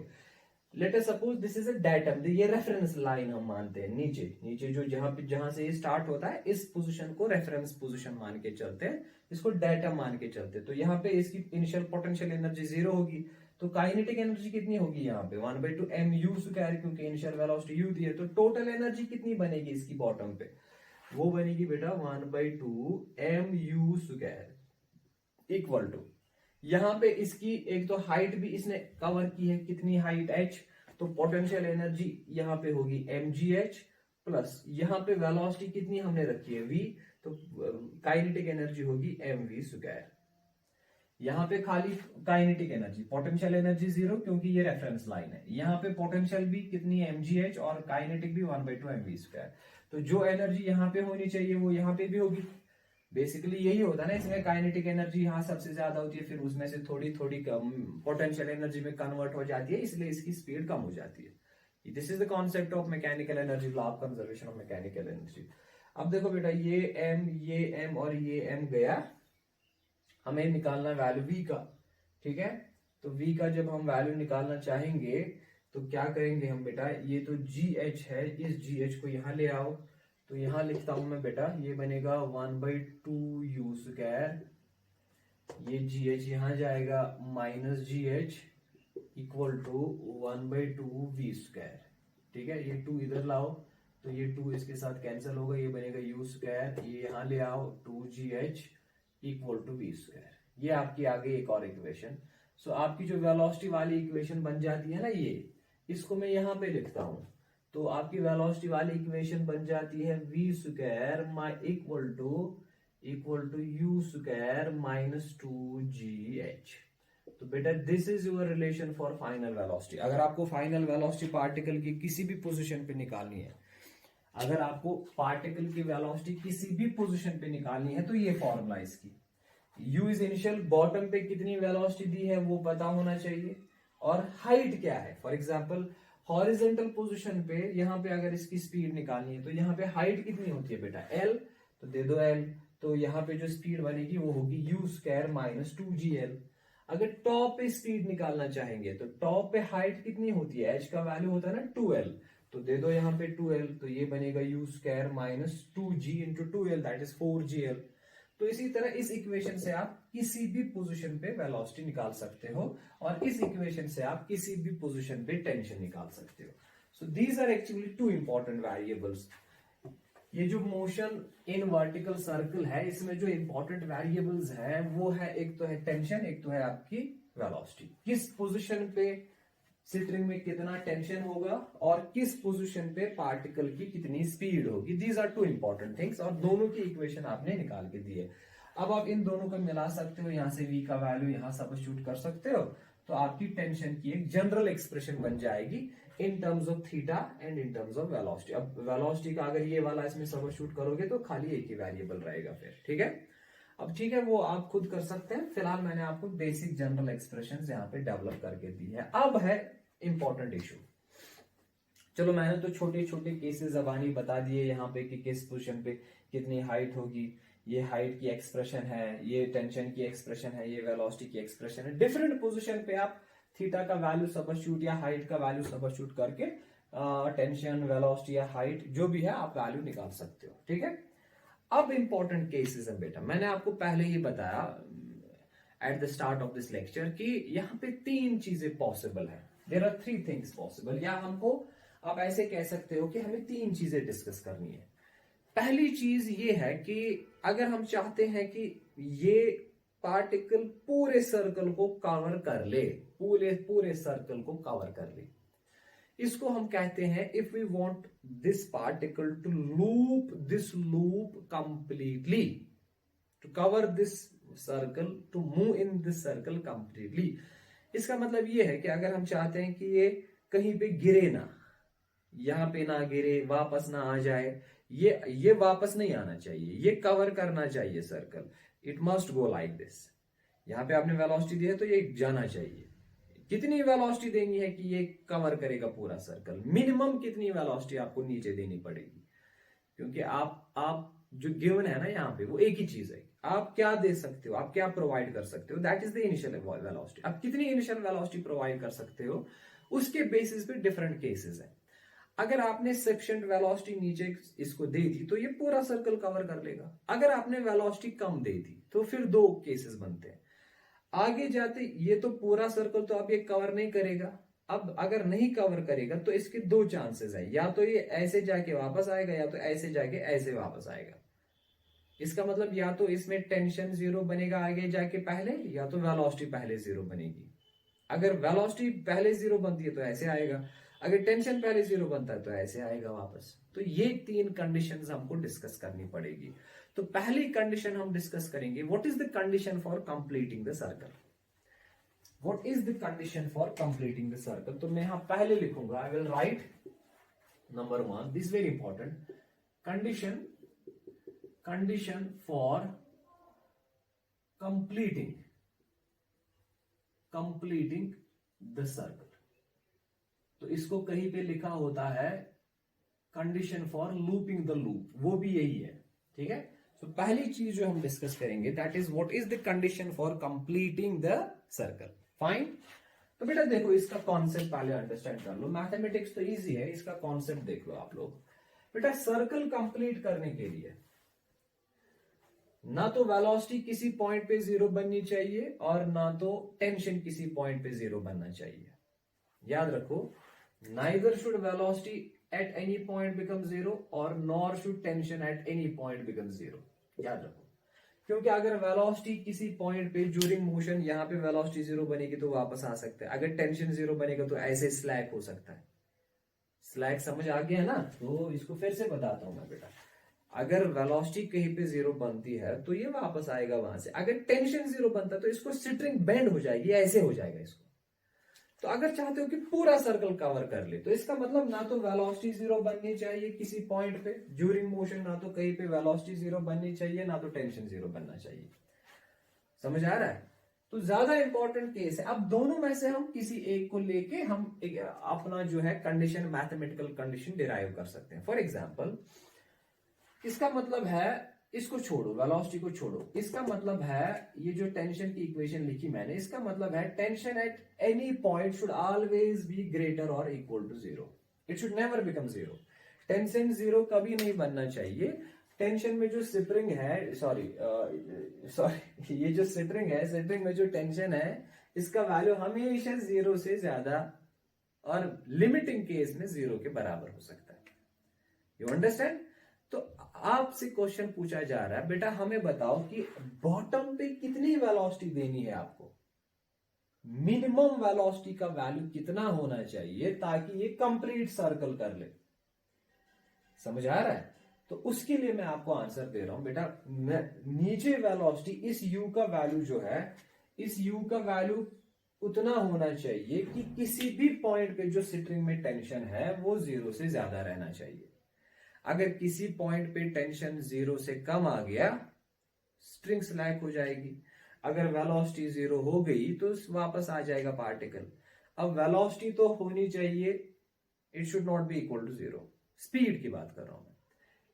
Late us suppose this is a datum, ये रेफरेंस लाइन हम मानते हैं, नीचे जो जहां से ये स्टार्ट होता है, इस पोजीशन को रेफरेंस पोजीशन मान के चलते हैं, इसको डेटम मान के चलते हैं। तो यहाँ पे इसकी इनिशियल पोटेंशियल एनर्जी 0 होगी, तो काइनेटिक एनर्जी कितनी होगी यहाँ पे 1/2 mu स्क्वायर, क्योंकि इनिशियल वेलोसिटी u दी है। तो टोटल एनर्जी कितनी बनेगी इसकी बॉटम पे, वो बनेगी बेटा 1/2 mu स्क्वायर इक्वल टू, यहाँ पे इसकी एक तो हाइट भी इसने कवर की है, कितनी हाइट h, तो पोटेंशियल एनर्जी यहाँ पे होगी mgh प्लस यहाँ पे वेलोसिटी कितनी हमने रखी है v, तो काइनेटिक एनर्जी होगी mv स्क्वायर। यहाँ पे खाली काइनेटिक एनर्जी, पोटेंशियल एनर्जी 0 क्योंकि ये रेफरेंस लाइन है। यहाँ पे पोटेंशियल भी कितनी है mgh और काइनेटिक भी 1/2 mv स्क्वायर। तो जो एनर्जी यहाँ पे होनी चाहिए वो यहाँ पे भी होगी। बेसिकली यही होता है ना, इसमें काइनेटिक एनर्जी यहाँ सबसे ज्यादा होती है, फिर उसमें से थोड़ी थोड़ी पोटेंशियल एनर्जी में कन्वर्ट हो जाती है, इसलिए इसकी स्पीड कम हो जाती है। This is the concept of mechanical energy, law of conservation of mechanical energy. अब देखो बेटा, ये m और ये m गया, हमें निकालना वैल्यू v का, ठीक है। तो v का जब हम वैल्यू निकालना चाहेंगे तो क्या करेंगे हम बेटा, ये तो gh है, इस gh को यहाँ ले आओ, तो यहाँ लिखता हूं मैं बेटा, ये बनेगा 1/2 u स्क्वायर, ये gh यहाँ जाएगा minus gh equal to 1/2 v square, ठीक है। ये 2 इधर लाओ, तो ये 2 इसके साथ कैंसिल होगा, ये बनेगा u स्क्वायर, ये यहाँ ले आओ 2gh equal to v square. ये आपकी आ गई एक और इक्वेशन। सो आपकी जो वेलोसिटी वाली इक्वेशन बन जाती है ना, ये इसको मैं यहाँ पे लिखता हूं, तो आपकी वेलोसिटी वाली इक्वेशन बन जाती है v square equal to u square minus 2gh। तो बेटा this is your relation for final velocity. अगर आपको फाइनल वेलोसिटी पार्टिकल की किसी भी पोजीशन पे निकालनी है, अगर आपको पार्टिकल की वेलोसिटी किसी भी पोजीशन पे निकालनी है तो ये फॉर्मूला इसकी, u इज इनिशियल, बॉटम पे कितनी वेलोसिटी दी है वो पता होना चाहिए, और हाइट क्या है। फॉर एग्जांपल हॉरिजॉन्टल पोजीशन पे यहाँ पे अगर इसकी स्पीड निकालनी है तो यहाँ पे हाइट कितनी होती है बेटा, l, तो दे दो l, तो यहाँ पे जो स्पीड बनेगी वो होगी u² माइनस 2gl। अगर टॉप पे स्पीड निकालना चाहेंगे तो टॉप पे हाइट कितनी होती है, h का वैल्यू होता है ना 2l, तो दे दो यहाँ पे 2l, तो ये बनेगा u² minus 2g into 2l, that is 4gl। तो इसी तरह इस इक्वेशन से आप किसी भी पोजीशन पे वेलोसिटी निकाल सकते हो, और इस इक्वेशन से आप किसी भी पोजीशन पे टेंशन निकाल सकते हो। So these are actually two important variables. ये जो मोशन इन वर्टिकल सर्कल है, इसमें जो इंपॉर्टेंट वेरिएबल्स है वो है, एक तो है टेंशन, एक तो है आपकी वेलोसिटी। किस पोजीशन पे स्ट्रिंग में कितना टेंशन होगा और किस पोजीशन पे पार्टिकल की कितनी स्पीड होगी, these are two important things, और दोनों की इक्वेशन आपने निकाल के दी है। अब आप इन दोनों को मिला सकते हो, यहां से v का वैल्यू यहां सब्स्टिट्यूट कर सकते हो, तो आपकी टेंशन की एक जनरल एक्सप्रेशन बन जाएगी इन terms of theta and in terms of velocity. अब वेलोसिटी का अगर ये वाला इसमें सब्स्टिट्यूट करोगे तो खाली एक ही वेरिएबल रहेगा फिर, ठीक है। अब ठीक है, वो आप खुद कर सकते हैं, फिलहाल मैंने आपको बेसिक जनरल एक्सप्रेशंस यहाँ पे डेवलप करके दी है। अब है इंपॉर्टेंट इशू। चलो मैंने तो छोटे छोटे केसेस जबानी बता दिए यहाँ पे कि किस पोजीशन पे कितनी हाइट होगी, ये हाइट की एक्सप्रेशन है, ये टेंशन की एक्सप्रेशन है, ये वेलोसिटी की एक्सप्रेशन है। डिफरेंट पोजीशन पे आप थीटा का वैल्यू सब्स्टिट्यूट या हाइट का वैल्यू सब्स्टिट्यूट करके टेंशन, वेलोसिटी या हाइट जो भी है आप वैल्यू निकाल सकते हो, ठीक है। अब इंपॉर्टेंट केसेस है बेटा, मैंने आपको पहले ही बताया at the start of this lecture कि यहाँ पे 3 चीजें पॉसिबल है। देयर आर 3 थिंग्स पॉसिबल, या हमको आप ऐसे कह सकते हो कि हमें 3 चीजें डिस्कस करनी है। पहली चीज ये है कि अगर हम चाहते हैं कि ये पार्टिकल पूरे सर्कल को कवर कर ले, पूरे सर्कल को कवर कर ले, इसको हम कहते हैं if we want this particle to loop this loop completely, to cover this circle, to move in this circle completely. इसका मतलब ये है कि अगर हम चाहते हैं कि ये कहीं पे गिरे ना, यहां पे ना गिरे, वापस ना आ जाए, ये वापस नहीं आना चाहिए, ये कवर करना चाहिए circle, it must go like this. यहां पे आपने वेलोसिटी दी है तो ये जाना चाहिए। कितनी वेलोसिटी देनी है कि ये कवर करेगा पूरा सर्कल, मिनिमम कितनी वेलोसिटी आपको नीचे देनी पड़ेगी, क्योंकि आप जो गिवन है ना यहाँ पे वो एक ही चीज है, आप क्या दे सकते हो, आप क्या प्रोवाइड कर सकते हो, that is the initial velocity. आप कितनी इनिशियल वेलोसिटी प्रोवाइड कर सकते हो उसके बेसिस पे डिफरेंट केसेस है। अगर आपने सफिशिएंट वेलोसिटी नीचे इसको दे दी तो ये पूरा सर्कल कवर कर लेगा। अगर आपने वेलोसिटी कम दे दी तो फिर 2 केसेस बनते हैं। आगे जाते ये तो पूरा सर्कल तो आप ये कवर नहीं करेगा, अब अगर नहीं कवर करेगा तो इसके 2 चांसेस है, या तो ये ऐसे जाके वापस आएगा या तो ऐसे जाके ऐसे वापस आएगा। इसका मतलब या तो इसमें टेंशन 0 बनेगा आगे जाके पहले, या तो वेलोसिटी पहले 0 बनेगी। अगर वेलोसिटी पहले 0 बनती है तो ऐसे आएगा, अगर टेंशन पहले 0 बनता है तो ऐसे आएगा वापस। तो ये 3 कंडीशंस हमको डिस्कस करनी पड़ेगी। तो पहली कंडीशन हम डिस्कस करेंगे, what is the condition for completing the circle. What is the condition for completing the circle, तो मैं यहां पहले लिखूंगा, I will write number 1, this very important, condition for completing the circle. तो इसको कहीं पे लिखा होता है condition for looping the loop, वो भी यही है, ठीक है। तो पहली चीज जो हम डिस्कस करेंगे that is what is the condition for completing the circle. Fine, तो बेटा देखो इसका कॉन्सेप्ट पहले अंडरस्टैंड कर लो, मैथमेटिक्स तो इजी है, इसका कॉन्सेप्ट देख लो आप लोग। बेटा सर्कल कंप्लीट करने के लिए ना तो वेलोसिटी किसी पॉइंट पे 0 बननी चाहिए और ना तो टेंशन किसी पॉइंट पे 0 बनना चाहिए। याद रखो, neither should velocity at any point become 0 और nor should tension at any point become 0। याद रखो, क्योंकि अगर वेलोसिटी किसी पॉइंट पे ड्यूरिंग मोशन यहाँ पे वेलोसिटी 0 बनेगी तो वापस आ सकते हैं, अगर टेंशन 0 बनेगा तो ऐसे स्लैक हो सकता है। स्लैक समझ आ गया ना, तो इसको फिर से बताता हूं मैं बेटा। अगर वेलोसिटी कहीं पे 0 बनती है तो ये वापस आएगा वहां से, अगर टेंशन 0 बनता है तो इसको स्ट्रिंग बेंड हो जाएगी, ऐसे हो जाएगा इसको। तो अगर चाहते हो कि पूरा सर्कल कवर कर ले, तो इसका मतलब ना तो वेलोसिटी जीरो बननी चाहिए किसी पॉइंट पे ड्यूरिंग मोशन, ना तो कहीं पे वेलोसिटी जीरो बननी चाहिए, ना तो टेंशन जीरो बनना चाहिए। समझ आ रहा है? तो ज्यादा इंपॉर्टेंट केस है। अब दोनों में से हम किसी एक को लेके हम अपना जो है कंडीशन, मैथमेटिकल कंडीशन डिराइव कर सकते हैं। फॉर एग्जाम्पल, इसका मतलब है, इसको छोड़ो, वेलोसिटी को छोड़ो, इसका मतलब है ये जो टेंशन की इक्वेशन लिखी मैंने, इसका मतलब है tension at any point should always be greater और equal to zero. It should never become zero. Tension zero कभी नहीं बनना चाहिए। टेंशन में जो स्प्रिंग है, सॉरी ये जो स्प्रिंग है, स्प्रिंग में जो टेंशन है, इसका वैल्यू हमेशा जीरो से ज्यादा और लिमिटिंग केस में जीरो के बराबर हो सकता है। You understand? तो आपसे क्वेश्चन पूछा जा रहा है, बेटा हमें बताओ कि बॉटम पे कितनी वेलोसिटी देनी है आपको, मिनिमम वेलोसिटी का वैल्यू कितना होना चाहिए ताकि ये कंप्लीट सर्कल कर ले। समझ आ रहा है? तो उसके लिए मैं आपको आंसर दे रहा हूं बेटा, नीचे वेलोसिटी, इस u का वैल्यू जो है, इस u का वैल्यू उतना होना चाहिए कि किसी भी पॉइंट पे जो स्ट्रिंग में टेंशन है वो जीरो से ज्यादा रहना चाहिए। अगर किसी पॉइंट पे टेंशन जीरो से कम आ गया, स्ट्रिंग स्लैक हो जाएगी। अगर वेलोसिटी जीरो हो गई तो वापस आ जाएगा पार्टिकल। अब वेलोसिटी तो होनी चाहिए, it should not be equal to zero. Speed की बात कर रहा हूं मैं।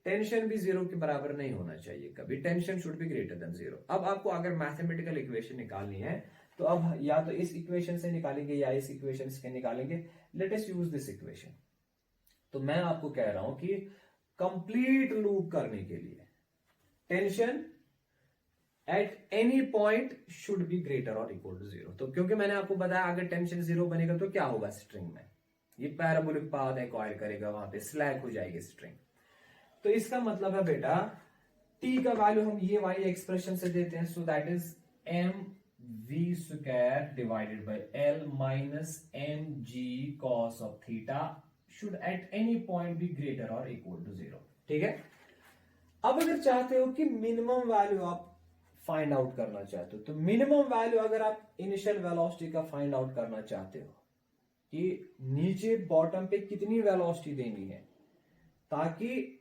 टेंशन भी जीरो के बराबर नहीं होना चाहिए कभी, tension should be greater than zero. अब आपको अगर मैथमेटिकल इक्वेशन निकालनी है तो अब या तो इस इक्वेशन से निकालेंगे या इस इक्वेशन से निकालेंगे। Let us use this equation. तो मैं आपको कह रहा हूं कि कंप्लीट लूप करने के लिए tension at any point should be greater और इक्वल टू जीरो। तो क्योंकि मैंने आपको बताया अगर टेंशन जीरो बनेगा तो क्या होगा स्ट्रिंग में, ये पैराबोलिक पाथ एक्वायर करेगा, वहां पे स्लैक हो जाएगी स्ट्रिंग। तो इसका मतलब है बेटा टी का वैल्यू हम ये वाली एक्सप्रेशन से देते हैं, so that is M V square divided by L minus M G cos of theta should at any point be greater और इक्वल टू जीरो। ठीक है? अब अगर चाहते हो कि मिनिमम वैल्यू आप फाइंड आउट करना चाहते हो, तो मिनिमम वैल्यू अगर आप इनिशियल वेलोसिटी का फाइंड आउट करना चाहते हो कि नीचे बॉटम पे कितनी वेलोसिटी देनी है ताकि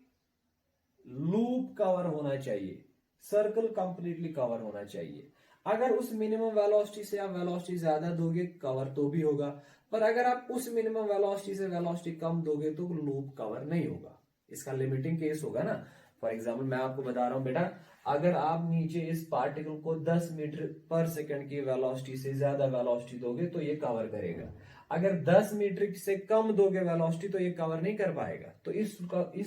लूप कवर होना चाहिए, सर्कल कंप्लीटली कवर होना चाहिए। अगर उस मिनिमम वेलोसिटी से आप वेलोसिटी ज्यादा दोगे कवर तो भी होगा, पर अगर आप उस मिनिमम वेलोसिटी से वेलोसिटी कम दोगे तो लूप कवर नहीं होगा। इसका लिमिटिंग केस होगा ना। फॉर एग्जाम्पल मैं आपको बता रहा हूं बेटा, अगर आप नीचे इस पार्टिकल को 10 मीटर पर सेकंड की वेलोसिटी से ज्यादा वेलोसिटी दोगे तो ये कवर करेगा। अगर 10 मीटर से कम दोगे वेलोसिटी तो ये कवर नहीं कर पाएगा। तो इस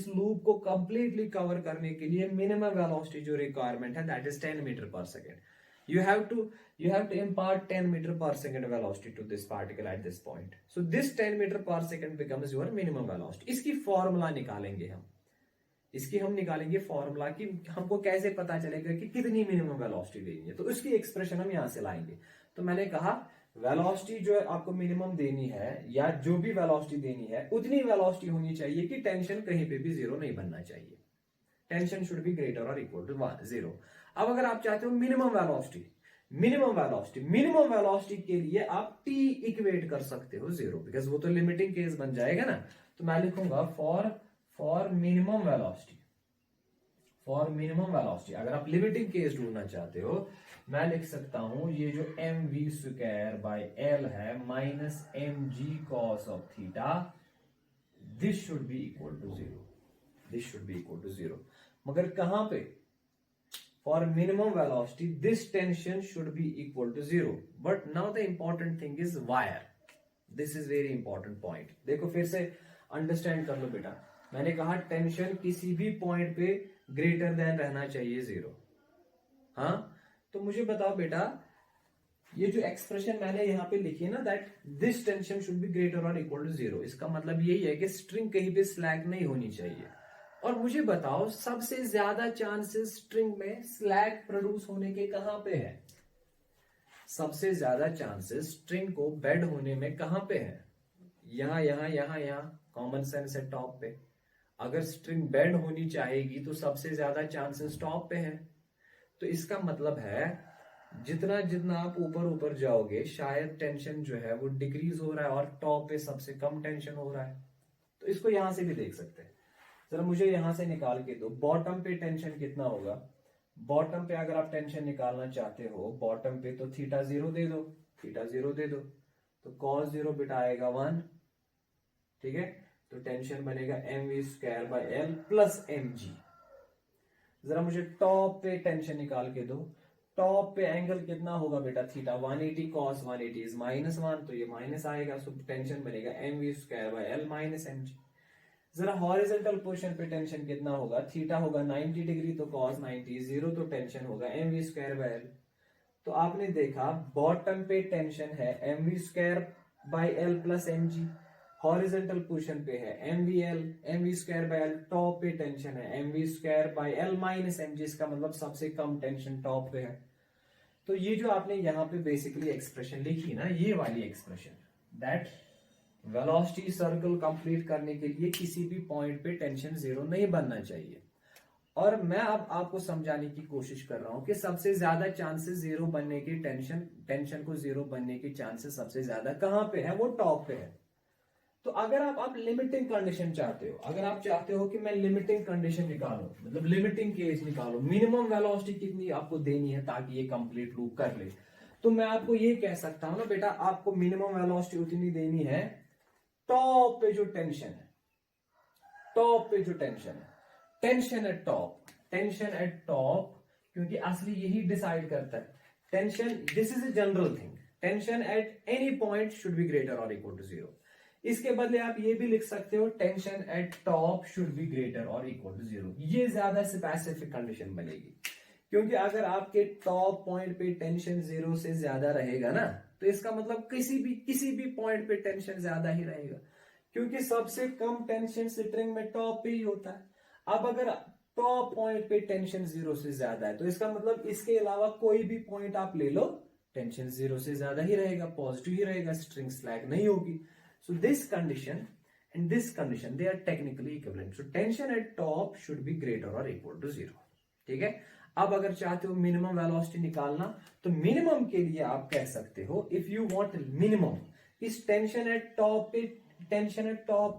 लूप को कंप्लीटली कवर करने के लिए मिनिमम वेलोसिटी जो रिक्वायरमेंट है दैट इज 10 मीटर पर second. you have to impart 10 meter per second velocity to this particle at this point. So this 10 meter per second becomes your minimum velocity. इसकी formula निकालेंगे हम, इसकी हम निकालेंगे formula कि हमको कैसे पता चलेगा कि कितनी मिनिमम वेलोसिटी देनी है। तो उसकी एक्सप्रेशन हम यहां से लाएंगे। तो मैंने कहा वेलोसिटी जो आपको मिनिमम देनी है या जो भी वेलोसिटी देनी है उतनी वेलोसिटी होनी चाहिए कि टेंशन कहीं पे भी जीरो नहीं बनना चाहिए। टेंशन शुड बी ग्रेटर और इक्वल टू जीरो। अब अगर आप चाहते हो मिनिमम वेलोसिटी के लिए आप टी इक्वेट कर सकते हो जीरो, बिकॉज वो तो लिमिटिंग केस बन जाएगा ना। तो मैं लिखूंगा फॉर मिनिमम वेलोसिटी अगर आप लिमिटिंग केस ढूंढना चाहते हो, मैं लिख सकता हूं ये जो M V square by L है minus M G cos of theta, this should be equal to zero. मगर कहां पे? For minimum velocity, this tension should be equal to zero. But now the important thing is wire. This is very important point. देखो फिर से understand कर लो बेटा। मैंने कहा टेंशन किसी भी पॉइंट पे ग्रेटर देन रहना चाहिए जीरो। हाँ, तो मुझे बताओ बेटा, ये जो एक्सप्रेशन मैंने यहाँ पे लिखी है ना, that this tension should be greater और इक्वल टू जीरो, इसका मतलब यही है कि स्ट्रिंग कहीं पे स्लैक नहीं होनी चाहिए। और मुझे बताओ सबसे ज्यादा चांसेस स्ट्रिंग में स्लैग प्रोड्यूस होने के कहां पे है? सबसे ज्यादा चांसेस स्ट्रिंग को बेड होने में कहां पे है? यहां कॉमन सेंस है टॉप पे। अगर स्ट्रिंग बेड होनी चाहेगी तो सबसे ज्यादा चांसेस टॉप पे है। तो इसका मतलब है जितना जितना आप ऊपर ऊपर जाओगे शायद टेंशन जो है वो डिक्रीज हो रहा है और टॉप पे सबसे कम टेंशन हो रहा है। तो इसको यहां से भी देख सकते हैं। जरा मुझे यहां से निकाल के दो, बॉटम पे टेंशन कितना होगा। बॉटम पे अगर आप टेंशन निकालना चाहते हो बॉटम पे, तो थीटा जीरो दे दो, थीटा जीरो दे दो, तो कॉस जीरो बेटा आएगा 1। ठीक है, तो टेंशन बनेगा mv² by L plus mg। जरा मुझे टॉप पे टेंशन निकाल के दो। टॉप पे एंगल कितना होगा बेटा, थीटा 180 कॉस 180 इज -1, तो ये माइनस आएगा, सो टेंशन बनेगा mv² bye L minus mg। जरा हॉरिजॉन्टल पोर्शन पे टेंशन कितना होगा, थीटा होगा 90 डिग्री, तो कॉस 90 0, तो टेंशन होगा mv² बाय एल। तो आपने देखा बॉटम पे टेंशन है mv² by L plus mg, horizontal portion पे है mv² बाय एल, टॉप पे टेंशन है mv² bye L minus mg, इसका मतलब सबसे कम टेंशन टॉप पे है। तो ये जो आपने यहाँ पे बेसिकली एक्सप्रेशन लिखी ना, ये वाली expression, that velocity circle complete करने के लिए किसी भी पॉइंट पे टेंशन जीरो नहीं बनना चाहिए। और मैं अब आपको समझाने की कोशिश कर रहा हूं कि सबसे ज्यादा चांसेस जीरो बनने की, टेंशन को जीरो बनने की चांसेस सबसे ज्यादा कहां पे है, वो टॉप पे है। तो अगर आप लिमिटिंग कंडीशन चाहते हो, अगर आप चाहते हो कि मैं लिमिटिंग कंडीशन निकालूं, मतलब लिमिटिंग केस निकालूं, मिनिमम वेलोसिटी कितनी आपको देनी है ताकि ये कंप्लीट लूप कर ले, तो मैं आपको ये कह सकता हूं ना बेटा, आपको मिनिमम वेलोसिटी उतनी देनी है टॉप पे जो टेंशन है, टॉप पे जो टेंशन है, tension at top, tension at top, क्योंकि असली यही डिसाइड करता है tension. This is a general thing, tension at any point should be greater और इक्वल टू जीरो। इसके बदले आप ये भी लिख सकते हो tension at top should be greater और इक्वल टू जीरो। ये ज्यादा स्पेसिफिक कंडीशन बनेगी, क्योंकि अगर आपके टॉप पॉइंट पे टेंशन जीरो से ज्यादा रहेगा ना, तो इसका मतलब किसी भी पॉइंट पे टेंशन ज्यादा ही रहेगा, क्योंकि सबसे कम टेंशन स्ट्रिंग में टॉप पे ही होता है। अब अगर टॉप पॉइंट पे टेंशन जीरो से ज्यादा है, तो इसका मतलब इसके अलावा कोई भी पॉइंट आप ले लो, टेंशन जीरो से ज्यादा ही रहेगा, पॉजिटिव ही रहेगा, स्ट्रिंग स्लैग नहीं होगी। So this condition and this condition, they are technically equivalent. So tension at top should be greater or equal to zero. ठीक है। अब अगर चाहते हो मिनिमम वेलोसिटी निकालना, तो मिनिमम के लिए आप कह सकते हो, इफ यू वांट मिनिमम, इस टेंशन एट टॉप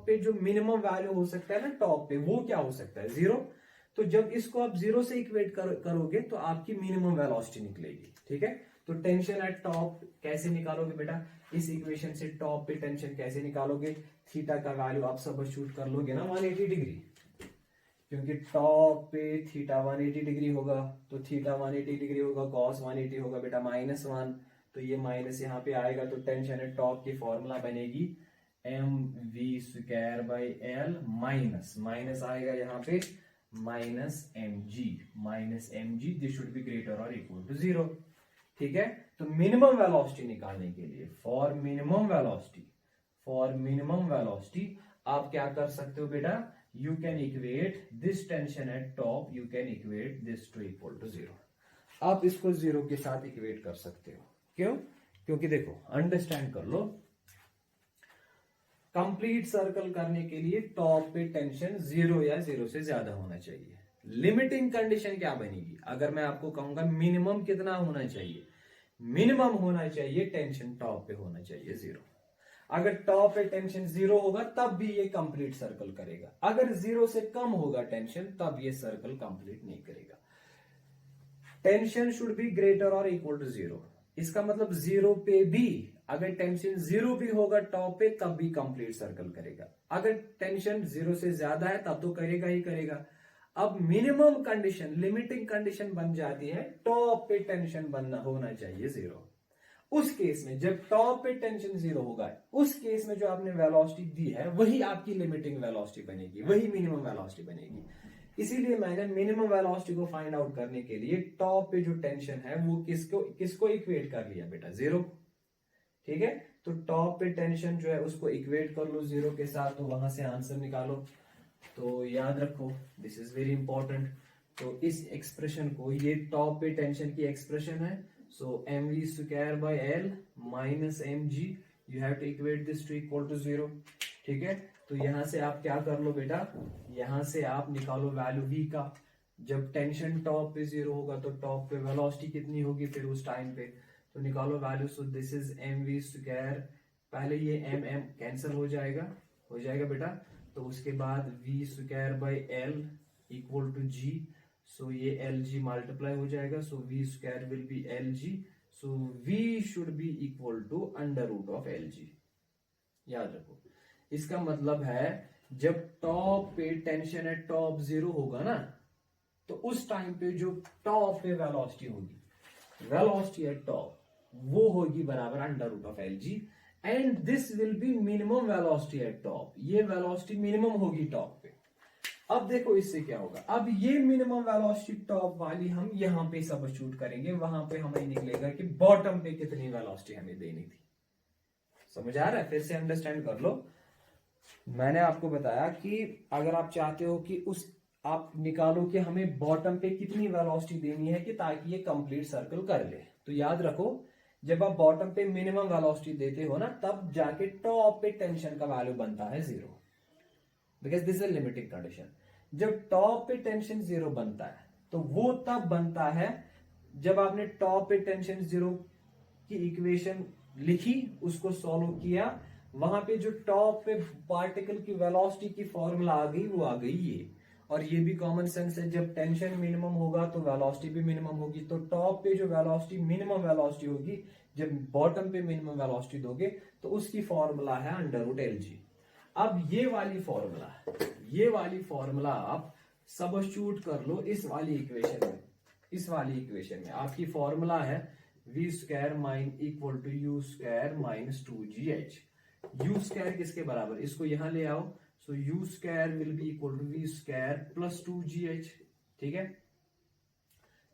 पे जो मिनिमम वैल्यू हो सकता है ना टॉप पे, वो क्या हो सकता है, जीरो। तो जब इसको आप जीरो से इक्वेट करोगे तो आपकी मिनिमम वेलोसिटी निकलेगी। ठीक है, तो टेंशन एट टॉप कैसे निकालोगे बेटा, इस इक्वेशन से टॉप पे टेंशन कैसे निकालोगे, थीटा का वैल्यू आप सबस्टिट्यूट कर लोगे ना 180 डिग्री, क्योंकि टॉप पे थीटा 180 डिग्री होगा, तो थीटा 180 डिग्री होगा, कॉस 180 होगा बेटा -1, तो ये माइनस यहाँ पे आएगा, तो टेंशन एट टॉप की फॉर्मूला बनेगी mv² बाई एल माइनस आएगा यहाँ पे -mg, this should be greater और इक्वल टू जीरो। ठीक है, तो मिनिमम वेलोसिटी निकालने के लिए, फॉर मिनिमम वेलोसिटी आप क्या कर सकते हो बेटा, you can equate this tension at top, you can equate this to equal to zero. आप इसको जीरो के साथ इक्वेट कर सकते हो। क्यों, क्योंकि देखो अंडरस्टैंड कर लो, कंप्लीट सर्कल करने के लिए टॉप पे टेंशन जीरो या जीरो से ज्यादा होना चाहिए। लिमिटिंग कंडीशन क्या बनेगी, अगर मैं आपको कहूंगा मिनिमम कितना होना चाहिए, मिनिमम होना चाहिए टेंशन टॉप पे होना चाहिए जीरो। अगर टॉप पे टेंशन जीरो होगा तब भी ये कंप्लीट सर्कल करेगा, अगर जीरो से कम होगा टेंशन तब ये सर्कल कंप्लीट नहीं करेगा। टेंशन शुड बी ग्रेटर और इक्वल टू जीरो, इसका मतलब जीरो पे भी अगर टेंशन जीरो भी होगा टॉप पे तब भी कंप्लीट सर्कल करेगा, अगर टेंशन जीरो से ज्यादा है तब तो करेगा ही करेगा। अब मिनिमम कंडीशन, लिमिटिंग कंडीशन बन जाती है टॉप पे टेंशन बनना होना चाहिए जीरो। उस केस में जब टॉप पे टेंशन जीरो होगा, उस केस में जो आपने वेलोसिटी दी है वही आपकी लिमिटिंग वेलोसिटी बनेगी, वही मिनिमम वेलोसिटी बनेगी। इसीलिए मैंने मिनिमम वेलोसिटी को फाइंड आउट करने के लिए टॉप पे जो टेंशन है वो किसको इक्वेट कर लिया बेटा, जीरो। ठीक है, तो टॉप पे टेंशन जो है उसको इक्वेट कर लो जीरो के साथ, तो वहां से आंसर निकालो। तो याद रखो, दिस इज वेरी इंपॉर्टेंट। तो इस एक्सप्रेशन को, ये टॉप पे टेंशन की एक्सप्रेशन है, so mv² by L minus mg, you have to equate this to equal to zero. ठीक है, तो यहां से आप क्या कर लो बेटा, यहां से आप निकालो वैल्यू v का, जब टेंशन टॉप पे 0 होगा तो टॉप पे वेलोसिटी कितनी होगी फिर उस टाइम पे, तो निकालो value. So this is M V square, पहले ये एम एम कैंसिल हो जाएगा बेटा। तो उसके बाद V square by L equal to G, so ये एल जी मल्टीप्लाई हो जाएगा, so V square will be L G, so V should be equal to under root of L G. याद रखो, इसका मतलब है जब टॉप पे टेंशन एट टॉप 0 होगा ना, तो उस टाइम पे जो टॉप पे वेलोसिटी होगी, वेलोसिटी एट टॉप, वो होगी बराबर under root of L G, and this will be minimum velocity at top. ये वेलोसिटी मिनिमम होगी टॉप पे। अब देखो इससे क्या होगा, अब ये मिनिमम वेलोसिटी टॉप वाली हम यहां पे सब्स्टिट्यूट करेंगे, वहां पे हमें निकलेगा कि बॉटम पे कितनी वेलोसिटी हमें देनी थी। समझ आ रहा है? फिर से अंडरस्टैंड कर लो। मैंने आपको बताया कि अगर आप चाहते हो कि आप निकालो कि हमें बॉटम पे कितनी वेलोसिटी देनी है कि ताकि ये कंप्लीट सर्कल कर ले, तो याद रखो जब आप बॉटम पे मिनिमम वेलोसिटी देते हो ना, तब जाके टॉप पे टेंशन का वैल्यू बनता है 0, because this is limiting condition. जब टॉप पे टेंशन 0 बनता है तो वो तब बनता है जब आपने टॉप पे टेंशन 0 की इक्वेशन लिखी, उसको सॉल्व किया, वहां पे जो टॉप पे पार्टिकल की वेलोसिटी की फॉर्मूला आ गई, वो आ गई ये। और ये भी कॉमन सेंस है, जब टेंशन मिनिमम होगा तो वेलोसिटी भी मिनिमम होगी। तो टॉप पे जो वेलोसिटी मिनिमम वेलोसिटी होगी, जब बॉटम पे मिनिमम वेलोसिटी दोगे, तो उसकी फॉर्मूला है अंडर रूट एल जी। अब ये वाली फॉर्मूला आप सब्स्टिट्यूट कर लो इस वाली इक्वेशन में आपकी फॉर्मूला है V square minus equal to U square minus 2gh। U square किसके बराबर, इसको यहां ले आओ, so U square will be equal to V square plus 2gh। ठीक है,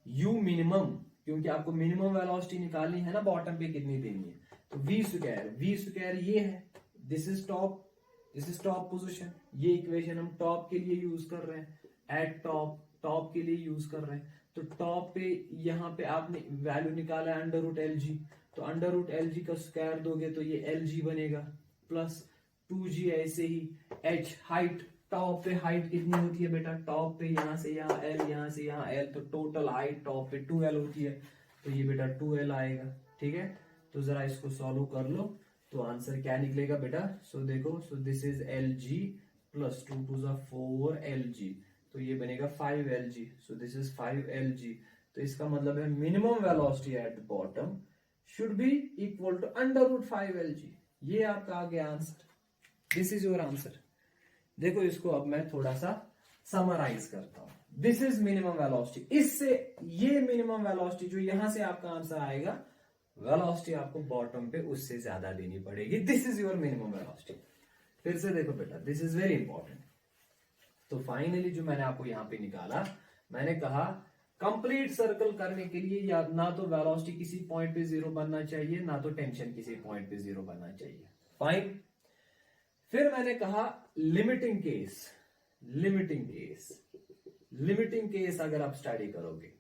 यू मिनिमम, क्योंकि आपको मिनिमम वेलोसिटी निकालनी है ना बॉटम पे कितनी देनी है, तो वी स्क्वायर ये है, दिस इज टॉप पोजीशन। ये इक्वेशन हम टॉप के लिए यूज कर रहे हैं, एट टॉप के लिए यूज कर रहे हैं। तो टॉप पे यहां पे आपने वैल्यू निकाला है अंडर रूट एल जी, तो अंडर रूट एल जी का स्क्वायर दोगे तो ये एल जी बनेगा प्लस 2g। ऐसे ही h हाइट, टॉप पे हाइट कितनी होती है बेटा, टॉप पे यहां से यहां एल, यहां से यहां एल, तो टोटल हाइट टॉप पे 2l होती है, तो ये बेटा 2l आएगा। ठीक है, तो जरा इसको सॉल्व कर लो, तो आंसर क्या निकलेगा बेटा। सो देखो, so this is L G plus 2 to 4 L G, तो ये बनेगा 5 L G. So this is 5 L G. तो इसका मतलब है minimum velocity at the bottom should be equal to under root 5 L G. ये आपका आ गया answer, this is your answer. देखो इसको अब मैं थोड़ा सा समराइज करता हूं। दिस इज मिनिमम वेलोसिटी, इससे ये मिनिमम वेलोसिटी जो यहां से आपका आंसर आएगा, वेलोसिटी आपको बॉटम पे उससे ज्यादा देनी पड़ेगी। This is your minimum velocity. फिर से देखो बेटा, दिस इज वेरी इंपॉर्टेंट। तो फाइनली जो मैंने आपको यहां पे निकाला, मैंने कहा कंप्लीट सर्कल करने के लिए या ना तो वेलोसिटी किसी पॉइंट पे 0 बनना चाहिए, ना तो टेंशन किसी पॉइंट पे 0 बनना चाहिए। फाइन। फिर मैंने कहा लिमिटिंग केस अगर आप स्टडी करोगे,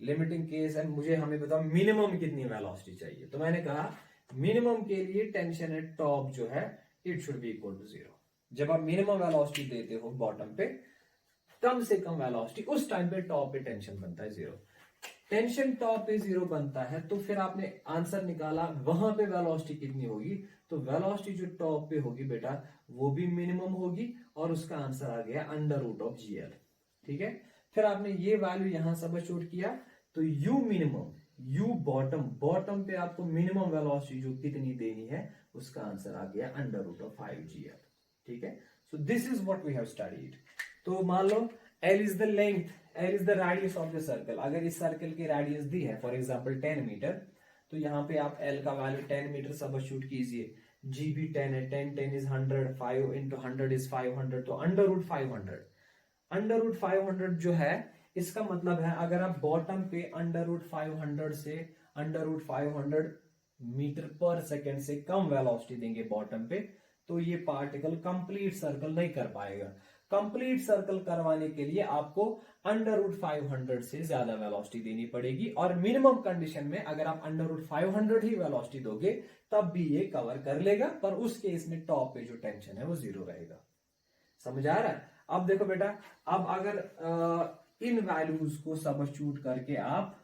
लिमिटिंग केस है, हमें बताओ मिनिमम कितनी वेलोसिटी चाहिए, तो मैंने कहा मिनिमम के लिए टेंशन एट टॉप जो है it should be equal to 0। जब आप मिनिमम वेलोसिटी देते हो बॉटम पे, कम से कम वेलोसिटी, उस टाइम पे टॉप पे टेंशन बनता है 0। टेंशन टॉप पे 0 बनता है, तो फिर आपने आंसर निकाला वहां पे वेलोसिटी कितनी होगी, तो वेलोसिटी जो टॉप पे होगी बेटा वो भी मिनिमम होगी, और उसका आंसर आ गया अंडर रूट ऑफ जीएल। ठीक है, फिर आपने ये वैल्यू यहां सब्स्टिट्यूट किया, तो यू मिनिमम, यू बॉटम पे आपको मिनिमम वेलोसिटी जो कितनी देनी है, उसका आंसर आ गया अंडर रूट ऑफ 5gl। ठीक है, so this is what we have studied. तो मान लो L is the length, L is the radius of the circle. अगर इस सर्कल की रेडियस दी है फॉर एग्जांपल 10 मीटर, तो यहाँ पे आप L का वैल्यू 10 मीटर सब्स्टिट्यूट कीजिए। G भी 10 है, 10 इज 100, 5 इंटू 100 इज 500, तो अंडर रूट 500 जो है, इसका मतलब है अगर आप बॉटम पे अंडर रूट 500 से अंडर रूट 500 मीटर पर सेकेंड से कम वेलोसिटी देंगे बॉटम पे, तो ये पार्टिकल कंप्लीट सर्कल नहीं कर पाएगा। कंप्लीट सर्कल करवाने के लिए आपको अंडर रूट 500 से ज्यादा वेलोसिटी देनी पड़ेगी, और मिनिमम कंडीशन में अगर आप अंडर रूट 500 ही वेलोसिटी दोगे तब भी ये कवर कर लेगा, पर उस केस में टॉप पे जो टेंशन है वो 0 रहेगा। समझ आ रहा है? अब देखो बेटा, अब अगर इन वैल्यूज को सबस्टिट्यूट करके आप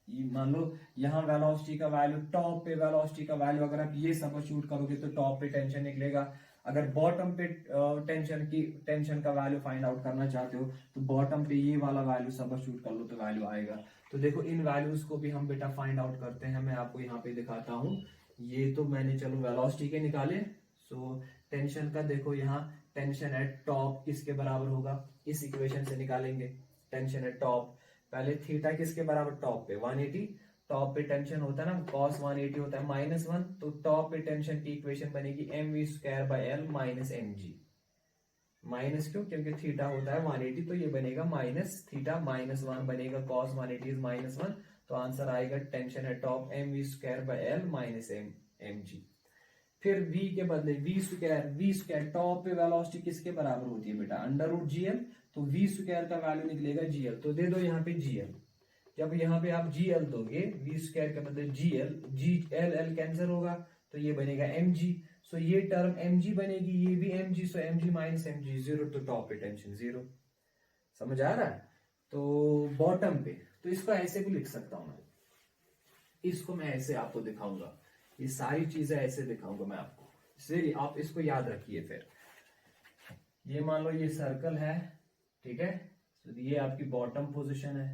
मान लो यहाँ वेलोसिटी का वैल्यू, टॉप पे वेलोसिटी का वैल्यू अगर आप ये सबस्टिट्यूट करोगे तो टॉप पे टेंशन निकलेगा। अगर बॉटम पे टेंशन का वैल्यू फाइंड आउट करना चाहते हो तो बॉटम पे ये वाला वैल्यू सबस्टिट्यूट कर लो तो वैल्यू आएगा। तो देखो इन वैल्यूज को भी हम बेटा फाइंड आउट करते हैं। मैं आपको यहाँ पे दिखाता हूँ। ये तो मैंने चलो वेलोसिटी के निकाले। सो टेंशन का देखो यहाँ टेंशन एट टॉप किसके बराबर होगा, इस इक्वेशन से निकालेंगे। टेंशन एट टॉप, पहले थीटा किसके बराबर, टॉप पे 180, टॉप पे टेंशन होता है ना cos 180 होता है -1, तो टॉप पे टेंशन की इक्वेशन बनेगी mv²/L माइनस mg। माइनस क्यों, क्योंकि थीटा होता है 180, तो ये बनेगा माइनस थीटा -1 बनेगा, cos 180 इज -1, तो आंसर आएगा टेंशन है टॉप mv²/L माइनस mg। फिर v के बदले v² टॉप पे वेलोसिटी किसके बराबर होती है बेटा, √gl, तो v² का वैल्यू निकलेगा gl, तो दे दो यहाँ पे gl। जब यहाँ पे आप gl दोगे, v² के बदले gl कैंसिल होगा तो ये बनेगा mg। सो ये टर्म mg बनेगी, ये भी mg, सो mg माइनस mg 0, तो टॉप पे टेंशन 0। समझ आ रहा है। तो बॉटम पे, तो इसको ऐसे भी लिख सकता हूं मैं, इसको मैं ऐसे आपको दिखाऊंगा, ये सारी चीजें ऐसे दिखाऊंगा मैं आपको, इसलिए आप इसको याद रखिए। फिर ये मान लो ये सर्कल है, ठीक है, तो ये आपकी बॉटम पोजीशन है,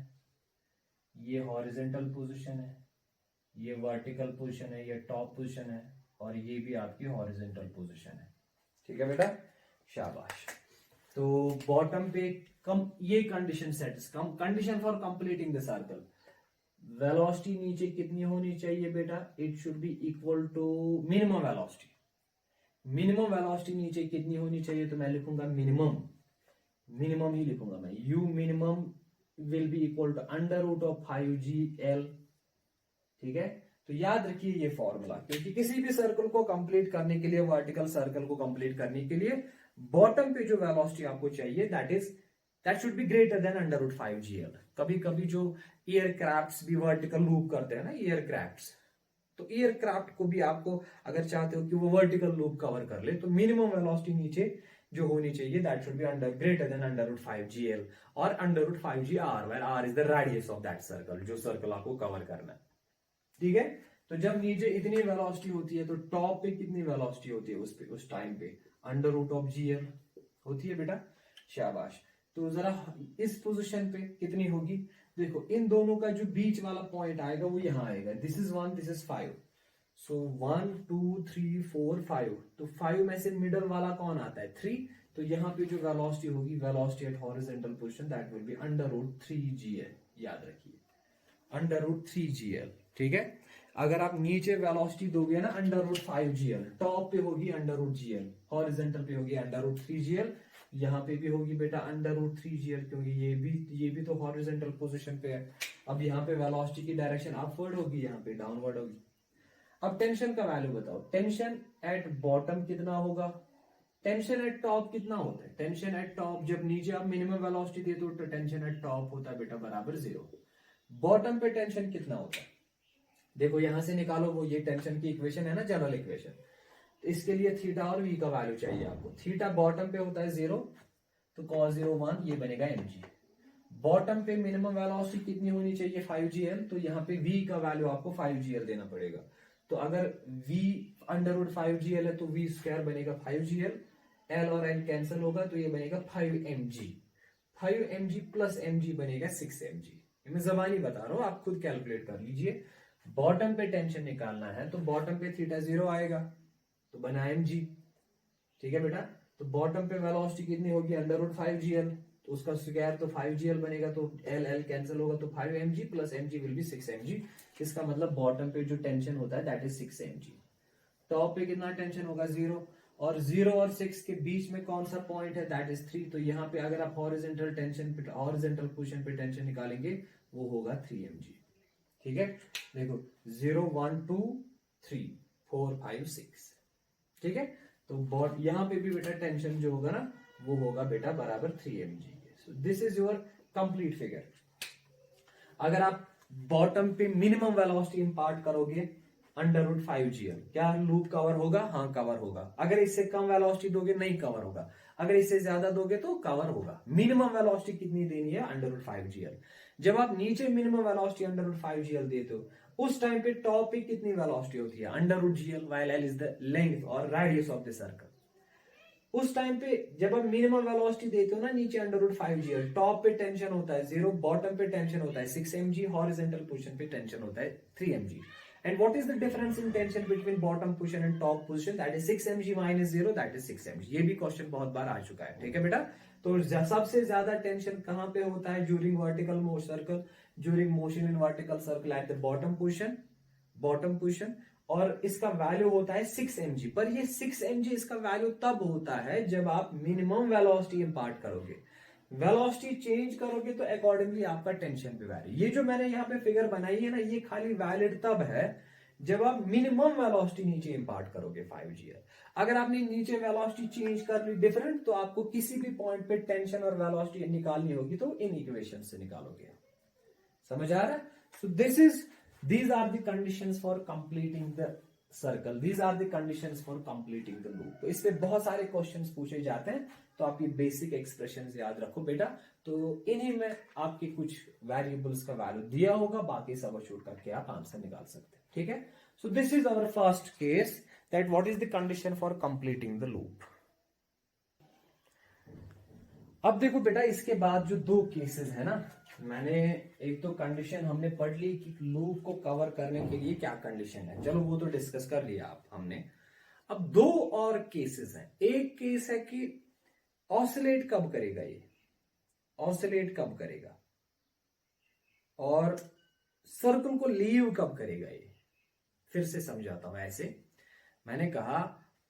ये हॉरिजॉन्टल पोजीशन है, ये वर्टिकल पोजीशन है, ये टॉप पोजीशन है, और ये भी आपकी हॉरिजॉन्टल पोजीशन है। ठीक है बेटा, शाबाश। तो बॉटम पे ये condition sets, condition for completing the circle, velocity नीचे कितनी होनी चाहिए बेटा, it should be equal to minimum velocity. Minimum velocity नीचे कितनी होनी चाहिए, तो मैं लिखूंगा मिनिमम ही लिखूंगा मैं, u minimum will be equal to √5gl। ठीक है, तो याद रखिए ये फॉर्मूला, क्योंकि किसी भी सर्कल को कंप्लीट करने के लिए, वर्टिकल सर्कल को कंप्लीट करने के लिए बॉटम पे जो वेलोसिटी आपको चाहिए that should be greater than √5gl। कभी कभी जो एयरक्राफ्ट्स भी वर्टिकल लूप करते हैं ना, एयरक्राफ्ट्स, तो एयरक्राफ्ट को भी आपको अगर चाहते हो कि वो वर्टिकल लूप कवर कर ले, तो मिनिमम वेलोसिटी नीचे जो होनी चाहिए that should be greater than √5gl और √5gr, where r is the radius of that circle, जो सर्कल आपको कवर करना है। ठीक है, तो जब नीचे इतनी वेलोसिटी होती है तो टॉप पे कितनी वेलोसिटी होती है उस टाइम पे, √gl होती है बेटा, शाबाश। तो जरा इस पोजीशन पे कितनी होगी, देखो इन दोनों का जो बीच वाला पॉइंट आएगा वो यहां आएगा, दिस इज 1, दिस इज 5, सो 1 2 3 4 5, तो 5 में से मिडल वाला कौन आता है, 3, तो यहाँ पे जो वेलोसिटी होगी, velocity at horizontal position, that will be √3gl, याद रखिए √3gl। ठीक है, अगर आप नीचे वेलोसिटी दोगे ना √5gl, टॉप पे होगी √gl, हॉरिजॉन्टल पे होगी √3gl, यहाँ पे भी होगी बेटा √3gl, क्योंकि ये भी तो हॉरिजॉन्टल पोजीशन पे है। अब यहाँ पे वेलोसिटी की डायरेक्शन अपवर्ड होगी, यहाँ पे डाउनवर्ड होगी। अब टेंशन का वैल्यू बताओ, टेंशन एट बॉटम कितना होगा, टेंशन एट टॉप कितना होता है, टेंशन एट टॉप जब नीचे आप मिनिमम वेलोसिटी देते हो तो टेंशन एट टॉप होता है बेटा बराबर 0। बॉटम पे टेंशन कितना होता है, देखो यहां से निकालो, वो ये टेंशन की इक्वेशन है ना, जनरल इक्वेशन, इसके लिए थीटा और v का वैल्यू चाहिए आपको। थीटा बॉटम पे होता है 0, तो cos 0 1, ये बनेगा mg। बॉटम पे मिनिमम वेलोसिटी कितनी होनी चाहिए, 5gl, तो यहाँ पे v का वैल्यू आपको 5gl देना पड़ेगा। तो अगर v √5gl है तो v² बनेगा 5gl, l और n कैंसिल होगा तो ये बनेगा 5mg, 5mg प्लस mg बनेगा 6mg। मैं जबानी बता रहा हूं, आप खुद कैलकुलेट कर लीजिए। बॉटम पे टेंशन निकालना है तो बॉटम पे थीटा 0 आएगा, तो बना mg। ठीक है बेटा, तो बॉटम पे वेलोसिटी कितनी होगी, √5gl, तो उसका स्क्वायर तो 5gl बनेगा, तो l कैंसिल होगा, तो 5mg plus mg will be 6mg। इसका मतलब बॉटम पे जो टेंशन होता है दैट इज 6mg। टॉप पे कितना टेंशन होगा, 0, और 0 और 6 के बीच में कौन सा पॉइंट है, दैट इज 3। तो यहाँ पे अगर आप हॉरिजॉन्टल पोजीशन पे टेंशन निकालेंगे वो होगा 3mg। ठीक है, देखो 0 1 2 3 4 5 6, ठीक है, तो यहां पे भी बेटा टेंशन जो होगा ना वो होगा बेटा बराबर 3mg। So this is your complete figure. अगर आप बॉटम पे मिनिमम वेलोसिटी इंपार्ट करोगे √5gl, क्या लूप कवर होगा, हाँ कवर होगा। अगर इससे कम वेलोसिटी दोगे नहीं कवर होगा। अगर इससे ज्यादा दोगे तो कवर होगा। मिनिमम वेलोसिटी कितनी देनी है, √5gl। जब आप नीचे मिनिमम वेलोसिटी √5gl देते हो उस टाइम पे टॉप पे कितनी वेलोसिटी होती है, √gl, while l is the length और radius of the circle। उस टाइम पे जब आप मिनिमम वेलोसिटी देते हो ना नीचे √5gl, टॉप पे टेंशन होता है 0, बॉटम पे टेंशन होता है 6 mg, हॉरिजॉन्टल पोजीशन पे टेंशन होता है 3 mg। And what is the difference in tension between bottom position and top position, that is 6 mg minus 0, that is 6 mg। ये भी क्वेश्चन बहुत बार आ चुका है, ठीक है बेटा। तो सबसे ज्यादा टेंशन कहां पे होता है, during vertical circle, during motion in vertical circle eight the bottom position, और इसका वैल्यू होता है 6 mg। पर ये 6 mg इसका वैल्यू तब होता है जब आप मिनिमम वेलोसिटी इंपार्ट करोगे, वेलोसिटी चेंज करोगे तो अकॉर्डिंगली आपका टेंशन पे वैल्यू। ये जो मैंने यहाँ पे फिगर बनाई है ना, ये खाली वैलिड तब है जब आप मिनिमम वेलोसिटी नीचे इंपार्ट करोगे 5gl। अगर आपने नीचे वेलोसिटी चेंज कर ली डिफरेंट, तो आपको किसी भी पॉइंट पे टेंशन और वेलोसिटी निकालनी होगी तो इन इक्वेशन से निकालोगे। समझ आ रहा है? सो these are the conditions for completing the circle, these are the conditions for completing the loop। तो इससे बहुत सारे क्वेश्चंस पूछे जाते हैं, तो आप ये बेसिक एक्सप्रेशंस याद रखो बेटा। तो इन्हीं में आपके कुछ वेरिएबल्स का वैल्यू दिया होगा, बाकी सबस्टिट्यूट करके आप आंसर निकाल सकते हैं, ठीक है। So this is our first case, that what is the condition for completing the loop. अब देखो बेटा, इसके बाद जो दो केसेस है ना, मैंने एक तो कंडीशन हमने पढ़ ली कि लूप को कवर करने के लिए क्या कंडीशन है, चलो वो तो डिस्कस कर लिया आप हमने। अब दो और केसेस हैं। एक केस है कि ऑसिलेट कब करेगा, ये ऑसिलेट कब करेगा, और सर्कल को लीव कब करेगा। ये फिर से समझाता हूं। ऐसे मैंने कहा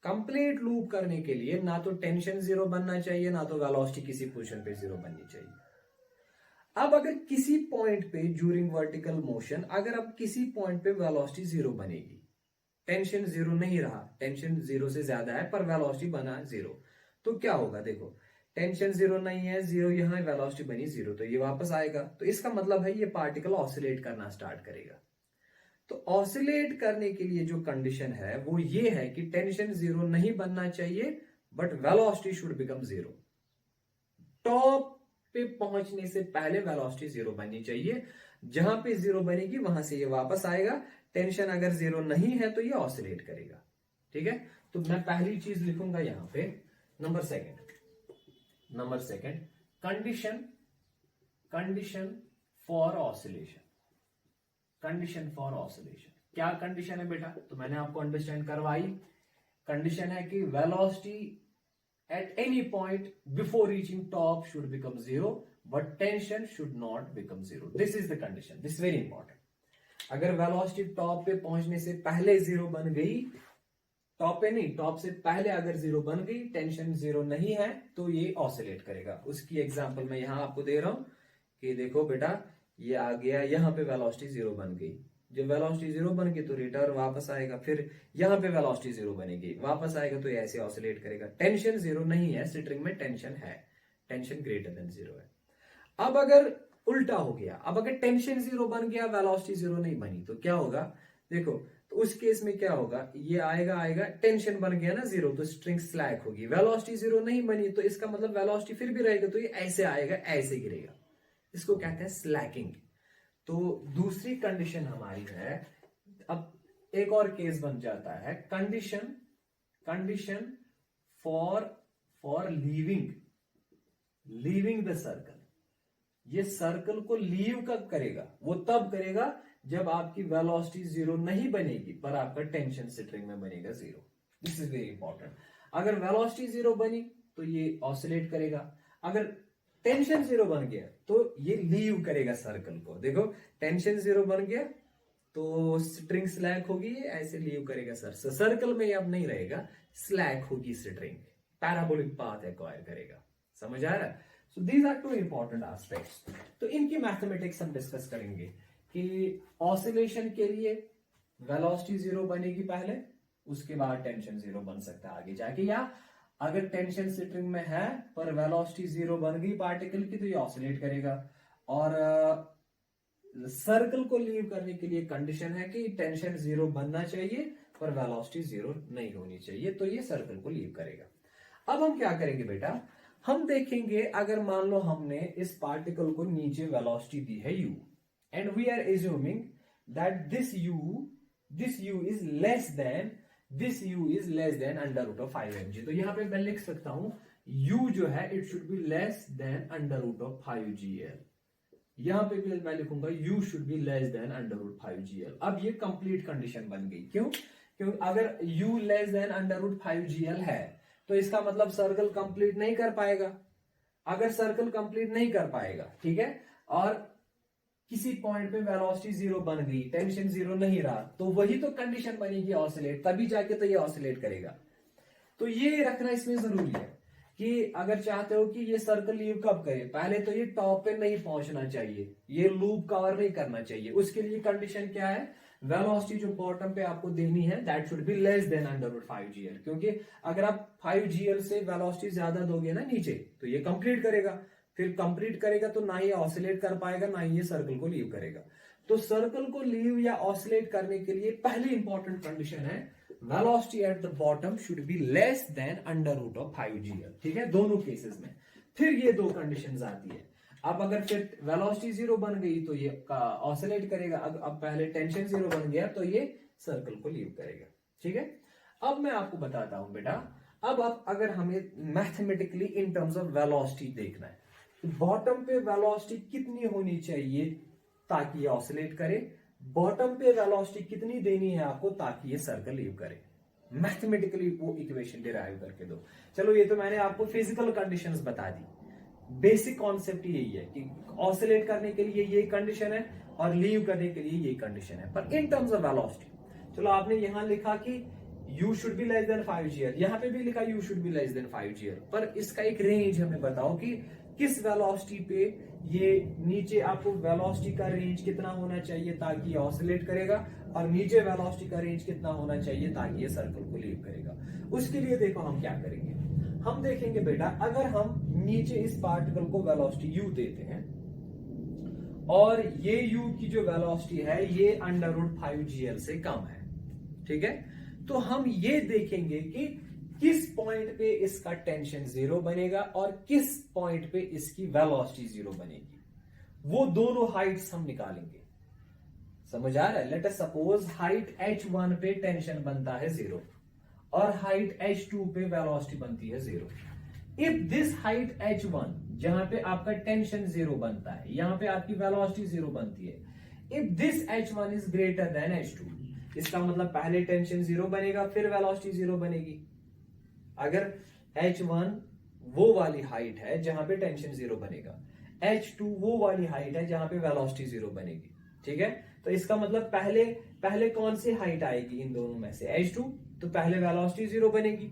कंप्लीट लूप करने के लिए ना तो टेंशन 0 बनना चाहिए, ना तो वेलोसिटी किसी पोजीशन पे 0 बननी चाहिए। अब अगर किसी पॉइंट पे ड्यूरिंग वर्टिकल मोशन, अगर अब किसी पॉइंट पे वेलोसिटी 0 बनेगी, टेंशन 0 नहीं रहा, टेंशन 0 से ज्यादा है पर वेलोसिटी बना 0, तो क्या होगा, देखो टेंशन 0 नहीं है, 0 यहां, वेलोसिटी बनी 0, तो ये वापस आएगा। तो इसका मतलब है ये पार्टिकल ऑसिलेट करना स्टार्ट करेगा। तो ऑसिलेट करने के लिए जो कंडीशन है वो ये है कि टेंशन 0 नहीं बनना चाहिए, but velocity should become 0। Top पे पहुंचने से पहले वेलोसिटी 0 बननी चाहिए। जहां पे 0 बनेगी वहां से ये वापस आएगा। टेंशन अगर 0 नहीं है तो ये ऑसिलेट करेगा, ठीक है। तो मैं पहली चीज लिखूंगा यहां पे, number second condition for oscillation. Condition for oscillation क्या कंडीशन है बेटा, तो मैंने आपको अंडरस्टैंड करवाई। कंडीशन है कि velocity at any point before reaching top should become 0, but tension should not become 0. This is the condition. This is very important. अगर वेलोसिटी टॉप पे पहुंचने से पहले 0 बन गई, टॉप पे नहीं, टॉप से पहले अगर 0 बन गई, टेंशन 0 नहीं है, तो ये ऑसिलेट करेगा। उसकी एग्जांपल मैं यहां आपको दे रहा हूं कि देखो बेटा, ये आ गया, यहां पे वेलोसिटी 0 बन गई। जब वेलोसिटी 0 बन गई तो रिटर्न वापस आएगा, फिर यहां पे वेलोसिटी 0 बनेगी, वापस आएगा, तो ऐसे ऑसिलेट करेगा। टेंशन 0 नहीं है, स्ट्रिंग में टेंशन है, टेंशन ग्रेटर देन 0 है। अब अगर उल्टा हो गया, अब अगर टेंशन 0 बन गया, वेलोसिटी 0 नहीं बनी, तो क्या होगा, देखो तो उस केस में क्या होगा, ये आएगा, टेंशन बन गया ना 0, तो स्ट्रिंग स्लैक होगी। वेलोसिटी 0 नहीं बनी तो इसका मतलब वेलोसिटी फिर भी रहेगा, तो ये ऐसे आएगा, ऐसे गिरेगा। इसको कहते हैं स्लैकिंग। तो दूसरी कंडीशन हमारी है, अब एक और केस बन जाता है, condition for leaving the circle. ये सर्कल को लीव कब करेगा, वो तब करेगा जब आपकी वेलोसिटी 0 नहीं बनेगी, पर आपका टेंशन स्ट्रिंग में बनेगा 0। This is very important. अगर वेलोसिटी 0 बनी तो ये ऑसिलेट करेगा, अगर टेंशन 0 बन गया तो ये लीव करेगा सर्कल को। देखो टेंशन 0 बन गया तो स्ट्रिंग स्लैक होगी, ये ऐसे लीव करेगा सर्कल में, अब नहीं रहेगा, स्लैक होगी स्ट्रिंग, पैराबोलिक पाथ एक्वायर करेगा। समझ आ रहा है? So these are two important aspects. तो इनकी मैथमेटिक्स हम डिस्कस करेंगे कि ऑसिलेशन के लिए वेलोसिटी 0 बनेगी पहले, उसके बाद टेंशन 0 बन सकता है आगे जाके, या अगर टेंशन स्ट्रिंग में है पर वेलोसिटी 0 बन गई पार्टिकल की, तो ये ऑसिलेट करेगा। और सर्कल को लीव करने के लिए कंडीशन है कि टेंशन 0 बनना चाहिए पर वेलोसिटी 0 नहीं होनी चाहिए, तो ये सर्कल को लीव करेगा। अब हम क्या करेंगे बेटा, हम देखेंगे अगर मान लो हमने इस पार्टिकल को नीचे वेलोसिटी दी है u, and we are assuming that this u is less than under root of 5mg। तो यहां पे मैं लिख सकता हूं u जो है it should be less than under root of 5gl। यहां पे भी मैं लिखूंगा u should be less than under root 5gl। अब ये कंप्लीट कंडीशन बन गई। क्यों अगर u less than under root 5gl है तो इसका मतलब सर्कल कंप्लीट नहीं कर पाएगा। अगर सर्कल कंप्लीट नहीं कर पाएगा, ठीक है, और किसी पॉइंट पे वेलोसिटी जीरो बन गई, टेंशन जीरो नहीं रहा, तो वही तो कंडीशन बनेगी ऑसिलेट, तभी जाके तो ये ऑसिलेट करेगा। तो ये रखना इसमें जरूरी है कि अगर चाहते हो कि ये सर्कल लीव कब करे, पहले तो ये टॉप पे नहीं पहुंचना चाहिए, ये लूप कवर नहीं करना चाहिए। उसके लिए कंडीशन क्या है, वेलोसिटी जो बॉटम पे आपको देनी है that should be less than under root 5gl। क्योंकि अगर आप 5gl से वेलोसिटी ज्यादा दोगे ना नीचे तो ये कंप्लीट करेगा, फिर कंप्लीट करेगा तो ना ही ऑसिलेट कर पाएगा ना ही ये सर्कल को लीव करेगा। तो सर्कल को लीव या ऑसिलेट करने के लिए पहली इंपॉर्टेंट कंडीशन है velocity at the bottom should be less than under root of 5gl। ठीक है, दोनों केसेस में। फिर ये दो कंडीशंस आती है। अब अगर फिर वेलोसिटी जीरो बन गई तो ये ऑसिलेट करेगा। अब पहले टेंशन जीरो बन गया तो ये सर्कल को लीव करेगा। ठीक है, अब मैं आपको बताता हूं बेटा, अब अगर हमें mathematically in terms of velocity देखना है, बॉटम पे वेलोसिटी कितनी होनी चाहिए ताकि ये ऑसिलेट करे, बॉटम पे वेलोसिटी कितनी देनी है आपको ताकि ये सर्कल लीव करे। मैथमेटिकली वो इक्वेशन डिराइव करके दो। चलो ये तो मैंने आपको फिजिकल कंडीशंस बता दी। बेसिक कॉन्सेप्ट यही है कि ऑसिलेट करने के लिए ये कंडीशन है और लीव करने के लिए ये कंडीशन है। पर इन टर्म्स ऑफ वेलोसिटी, चलो आपने यहां लिखा कि u should be less than 5gl, यहां पे भी लिखा u should be less than 5gl, पर इसका एक रेंज हमें बताओ कि किस वेलोसिटी पे ये नीचे आपको वेलोसिटी का रेंज कितना होना चाहिए ताकि ये ऑसिलेट करेगा, और नीचे वेलोसिटी का रेंज कितना होना चाहिए ताकि ये सर्कल को लीव करेगा। उसके लिए देखो हम क्या करेंगे, हम देखेंगे बेटा, अगर हम नीचे इस पार्टिकल को वेलोसिटी u देते हैं और ये u की जो वेलोसिटी है ये अंडर रूट 5gl से कम है, ठीक है, तो हम ये देखेंगे कि किस पॉइंट पे इसका टेंशन जीरो बनेगा और किस पॉइंट पे इसकी वेलोसिटी जीरो बनेगी। वो दोनों हाइट्स हम निकालेंगे। समझ आ रहा है? Let us suppose height h1 पे टेंशन बनता है जीरो और हाइट h2 पे वेलोसिटी बनती है zero. If this height h1 जहां पे आपका टेंशन जीरो बनता है, यहां पे आपकी वेलोसिटी जीरो बनती है, if this h1 is greater than h2, इसका मतलब पहले टेंशन जीरो बनेगा फिर वेलोसिटी जीरो बनेगी। अगर h1 वो वाली हाइट है जहां पे टेंशन जीरो बनेगा, h2 वो वाली हाइट है जहां पे वेलोसिटी जीरो बनेगी, ठीक है, तो इसका मतलब पहले कौन सी हाइट आएगी इन दोनों में से, h2, तो पहले वेलोसिटी जीरो बनेगी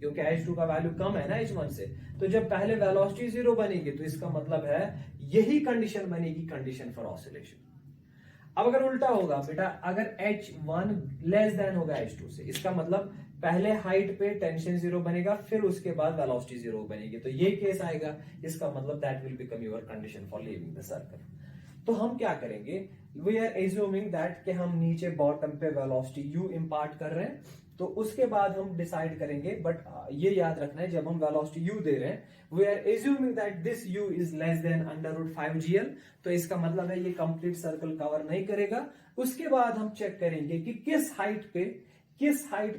क्योंकि h2 का वैल्यू कम है ना h1 से। तो जब पहले वेलोसिटी जीरो बनेगी तो इसका मतलब है यही कंडीशन बनेगी कंडीशन फॉर ऑसिलेशन। अब अगर उल्टा होगा बेटा, अगर h1 लेस देन होगा h2 से, इसका मतलब पहले हाइट पे टेंशन जीरो बनेगा फिर उसके बाद वेलोसिटी जीरो बनेगी, तो ये केस आएगा, इसका मतलब that will become your condition for leaving the circle. तो हम क्या करेंगे, वी आर एज्यूमिंग दैट कि हम नीचे बॉटम पे वेलोसिटी u इंपार्ट कर रहे हैं, तो उसके बाद हम डिसाइड करेंगे, बट ये याद रखना है जब हम वेलोसिटी u दे रहे हैं, we are assuming that this u is less than under root 5gl, तो इसका मतलब है ये कंप्लीट सर्कल कवर नहीं करेगा। उसके बाद हम चेक करेंगे कि किस हाइट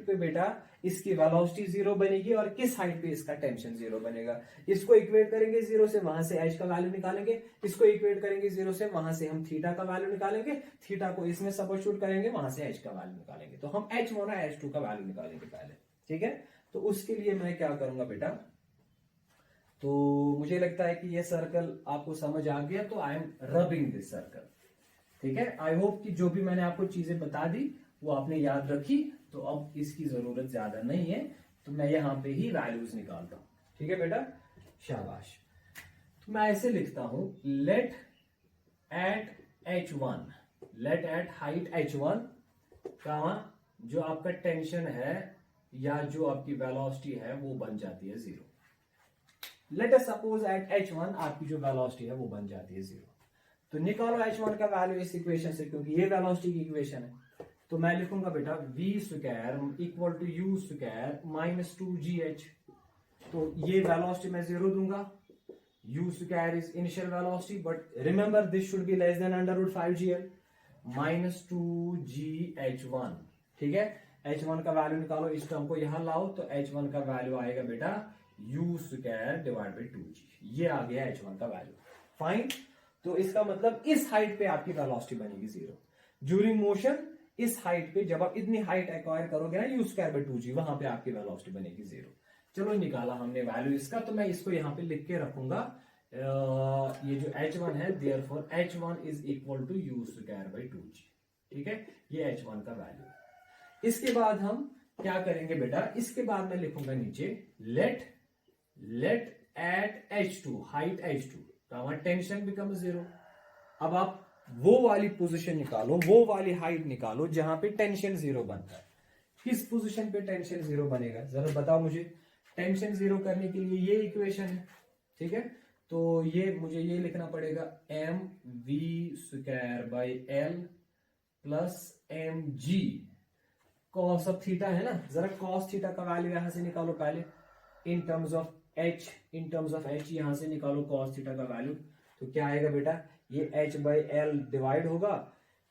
पे बेटा इसकी वेलोसिटी जीरो बनेगी और किस हाइट पे इसका टेंशन जीरो बनेगा। इसको इक्वेट करेंगे जीरो से, वहां से h का वैल्यू निकालेंगे, इसको इक्वेट करेंगे जीरो से, वहां से हम थीटा का वैल्यू निकालेंगे, थीटा को इसमें सब्स्टिट्यूट करेंगे, वहां से h का वैल्यू निकालेंगे। तो हम h1 और h2 का वैल्यू निकालेंगे पहले, ठीक है। तो उसके लिए मैं क्या करूंगा बेटा, तो मुझे लगता है कि ये सर्कल आपको समझ आ गया, तो I am rubbing this circle, ठीक है। आई होप कि जो भी मैंने आपको चीजें बता दी वो आपने याद रखी, तो अब इसकी जरूरत ज्यादा नहीं है, तो मैं यहां पे ही वैल्यूज निकालता हूं, ठीक है बेटा, शाबाश। तो मैं ऐसे लिखता हूं, लेट एट हाइट h1 का जो आपका टेंशन है या जो आपकी वेलोसिटी है वो बन जाती है zero. Let us suppose at h1 आपकी जो वेलोसिटी है वो बन जाती है जीरो। तो निकालो h1 का वैल्यू इस इक्वेशन से, क्योंकि ये वेलोसिटी की इक्वेशन है। तो मैं लिखूंगा बेटा v square equal to u square minus 2gh। तो ये वेलोसिटी मैं 0 दूंगा, u square is initial velocity, but remember this should be less than √5gl minus 2gh1। ठीक है, h1 का वैल्यू निकालो, इस टर्म को यहां लाओ तो h1 का वैल्यू आएगा बेटा u square divide by 2g। ये आ गया h1 का वैल्यू। फाइन, तो इसका मतलब इस हाइट पे आपकी वेलोसिटी बनेगी 0 ड्यूरिंग मोशन। इस हाइट पे जब आप इतनी हाइट एक्वायर करोगे ना u स्क्वायर बाई 2g, वहां पे आपकी वेलोसिटी बनेगी 0। चलो निकाला हमने वैल्यू इसका, तो मैं इसको यहां पे लिख के रखूंगा। ये जो h1 है, therefore h1 is equal to u square by 2g। ठीक है, ये h1 का वैल्यू। इसके बाद हम क्या करेंगे बेटा, इसके बाद मैं लिखूंगा नीचे let at h2 height h2 tension become 0। अब आप वो वाली पोजीशन निकालो, वो वाली हाइट निकालो जहां पे टेंशन 0 बनता है। किस पोजीशन पे टेंशन 0 बनेगा जरा बताओ मुझे। टेंशन 0 करने के लिए ये इक्वेशन है। ठीक है, तो ये मुझे ये लिखना पड़ेगा mv square by L plus mg cos of theta है ना। जरा कॉस थीटा का वैल्यू यहां से निकालो पहले, इन टर्म्स ऑफ h यहां से निकालो कॉस थीटा का वैल्यू। तो क्या आएगा बेटा, ये h बाई एल डिवाइड होगा,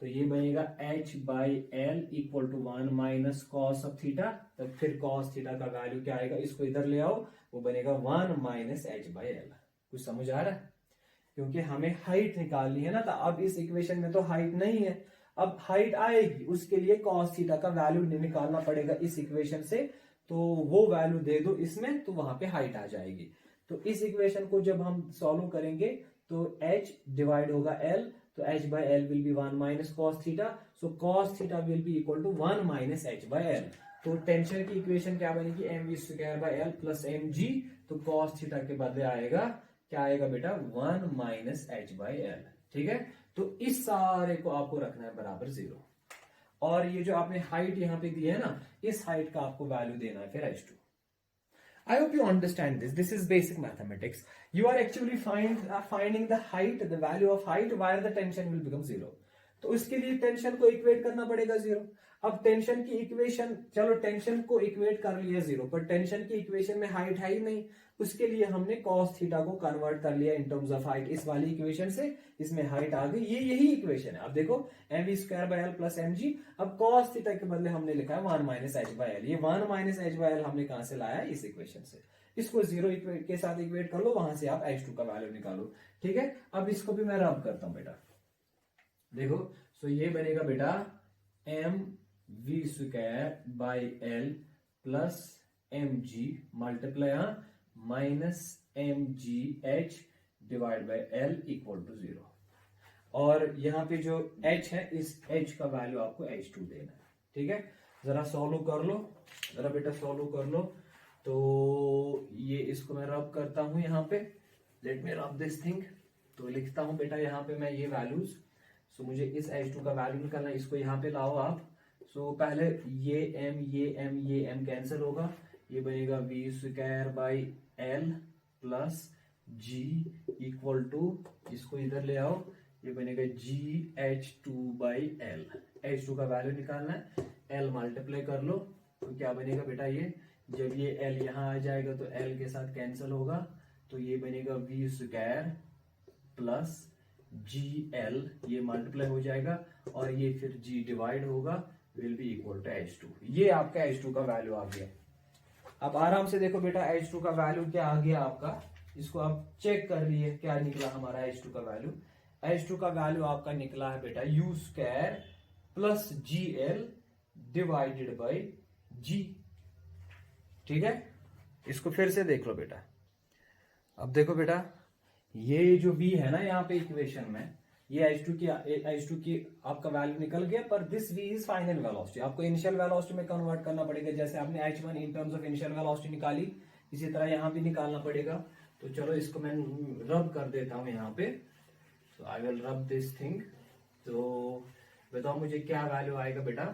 तो ये बनेगा h by L equal to 1 minus cos of theta. तब फिर कॉस थीटा का वैल्यू क्या आएगा, इसको इधर ले आओ, वो बनेगा 1 माइनस h बाई एल। कुछ समझ आ रहा है, क्योंकि हमें हाइट निकालनी है ना। तो अब इस इक्वेशन में तो हाइट नहीं है, अब हाइट आएगी, उसके लिए कॉस थीटा का वैल्यू निकालना पड़ेगा इस इक्वेशन से। तो वो वैल्यू दे दो इसमें, तो वहां पे हाइट आ जाएगी। तो इस इक्वेशन को जब हम सॉल्व करेंगे तो h डिवाइड होगा l, तो h by L will be 1 minus cos theta, so cos theta will be equal to 1 minus h by L. तो टेंशन की इक्वेशन क्या बनेगी, mv square by L plus mg। तो cos theta के बदले आएगा क्या आएगा बेटा, 1 माइनस h बाई एल। ठीक है, तो इस सारे को आपको रखना है बराबर 0। और ये जो आपने हाइट यहां पे दी है ना, इस हाइट का आपको वैल्यू देना है फिर h2। I hope you understand this. This is basic mathematics. You are actually finding the height, the value of height, where the tension will become 0. तो इसके लिए टेंशन को इक्वेट करना पड़ेगा 0। अब टेंशन की इक्वेशन, चलो टेंशन को इक्वेट कर लिया 0, पर टेंशन की इक्वेशन में हाइट है ही नहीं। उसके लिए हमने कॉस थीटा को कन्वर्ट कर लिया इन टर्म्स ऑफ हाइट, इस वाली इक्वेशन से इसमें हाइट आ गई। ये यही इक्वेशन है। अब देखो mv square by L plus mg, अब कॉस थीटा के बदले हमने लिखा है 1 माइनस h बाई एल। ये 1 माइनस h बाई एल हमने कहां से लाया, इस इक्वेशन से। इसको 0 के साथ इक्वेट कर लो, वहां से आप h2 का वैल्यू निकालो। ठीक है, अब इसको भी मैं रब करता हूं बेटा, देखो। सो ये बनेगा बेटा mv square by L plus mg multiply minus mgh divide by L equal to 0। और यहां पे जो h है, इस h का वैल्यू आपको h2 देना है। ठीक है, जरा सॉल्व कर लो, जरा बेटा सॉल्व कर लो। तो ये इसको मैं रब करता हूं यहाँ पे, let me rub this thing. तो लिखता हूं बेटा यहाँ पे मैं ये वैल्यूज। सो मुझे इस h2 का वैल्यू निकालना है, इसको यहाँ पे लाओ आप। सो पहले ये m कैंसिल होगा, ये बनेगा v square by L plus g equal to, इसको इधर ले आओ, ये बनेगा gh2 बाई एल। h2 का वैल्यू निकालना है, l मल्टीप्लाई कर लो, तो क्या बनेगा बेटा, ये जब ये l यहां आ जाएगा तो l के साथ कैंसिल होगा, तो ये बनेगा v स्क्वायर प्लस gl, ये मल्टीप्लाई हो जाएगा, और ये फिर g डिवाइड होगा, will be equal to h2। ये आपका h2 का वैल्यू आ गया। अब आराम से देखो बेटा h2 का वैल्यू क्या आ गया आपका, इसको आप चेक कर लिए क्या निकला हमारा h2 का वैल्यू। h2 का वैल्यू आपका निकला है बेटा u square plus gl divided by g। ठीक है, इसको फिर से देख लो बेटा। अब देखो बेटा, ये जो v है ना यहाँ पे इक्वेशन में, ये h2 की आपका वैल्यू निकल गया, पर this v is final velocity. आपको इनिशियल वेलोसिटी में कन्वर्ट करना पड़ेगा। जैसे आपने h1 in terms of initial velocity निकाली, इसी तरह यहाँ भी निकालना पड़ेगा। तो चलो इसको मैं रब कर देता हूं यहाँ पे। तो I will rub this thing. तो बताओ मुझे क्या वैल्यू आएगा बेटा,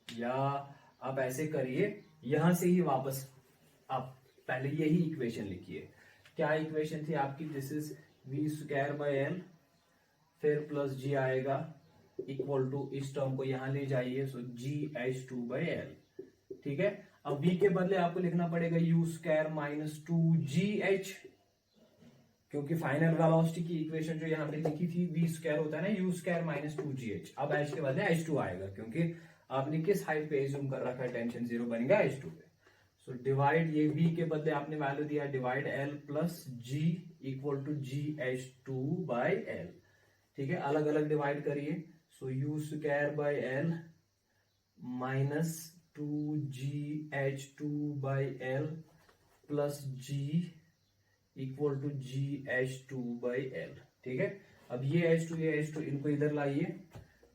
या आप ऐसे करिए, यहां से ही वापस आप पहले यही इक्वेशन लिखिए। क्या इक्वेशन थी आपकी, this is v square by L, फिर प्लस g आएगा इक्वल टू, इस टर्म को यहां ले जाइए, सो gh2 बाई एल। ठीक है, अब v के बदले आपको लिखना पड़ेगा u स्क्वायर माइनस 2gh, क्योंकि फाइनल वेलोसिटी की इक्वेशन जो यहाँ पे लिखी थी v स्क्वायर होता है ना u स्क्वायर माइनस 2gh। अब h के बदले h2 आएगा, क्योंकि आपने किस हाइट पे एज्यूम कर रखा है, टेंशन जीरो बनेगा h2 पे। सो डिवाइड, ये v के बदले आपने वैल्यू दिया divide l plus g equal to gh2 by l। ठीक है, अलग अलग डिवाइड करिए। So u square by l minus 2gh2 by l plus g equal to gh2 by l। ठीक है, अब ये h2 इनको इधर लाइए,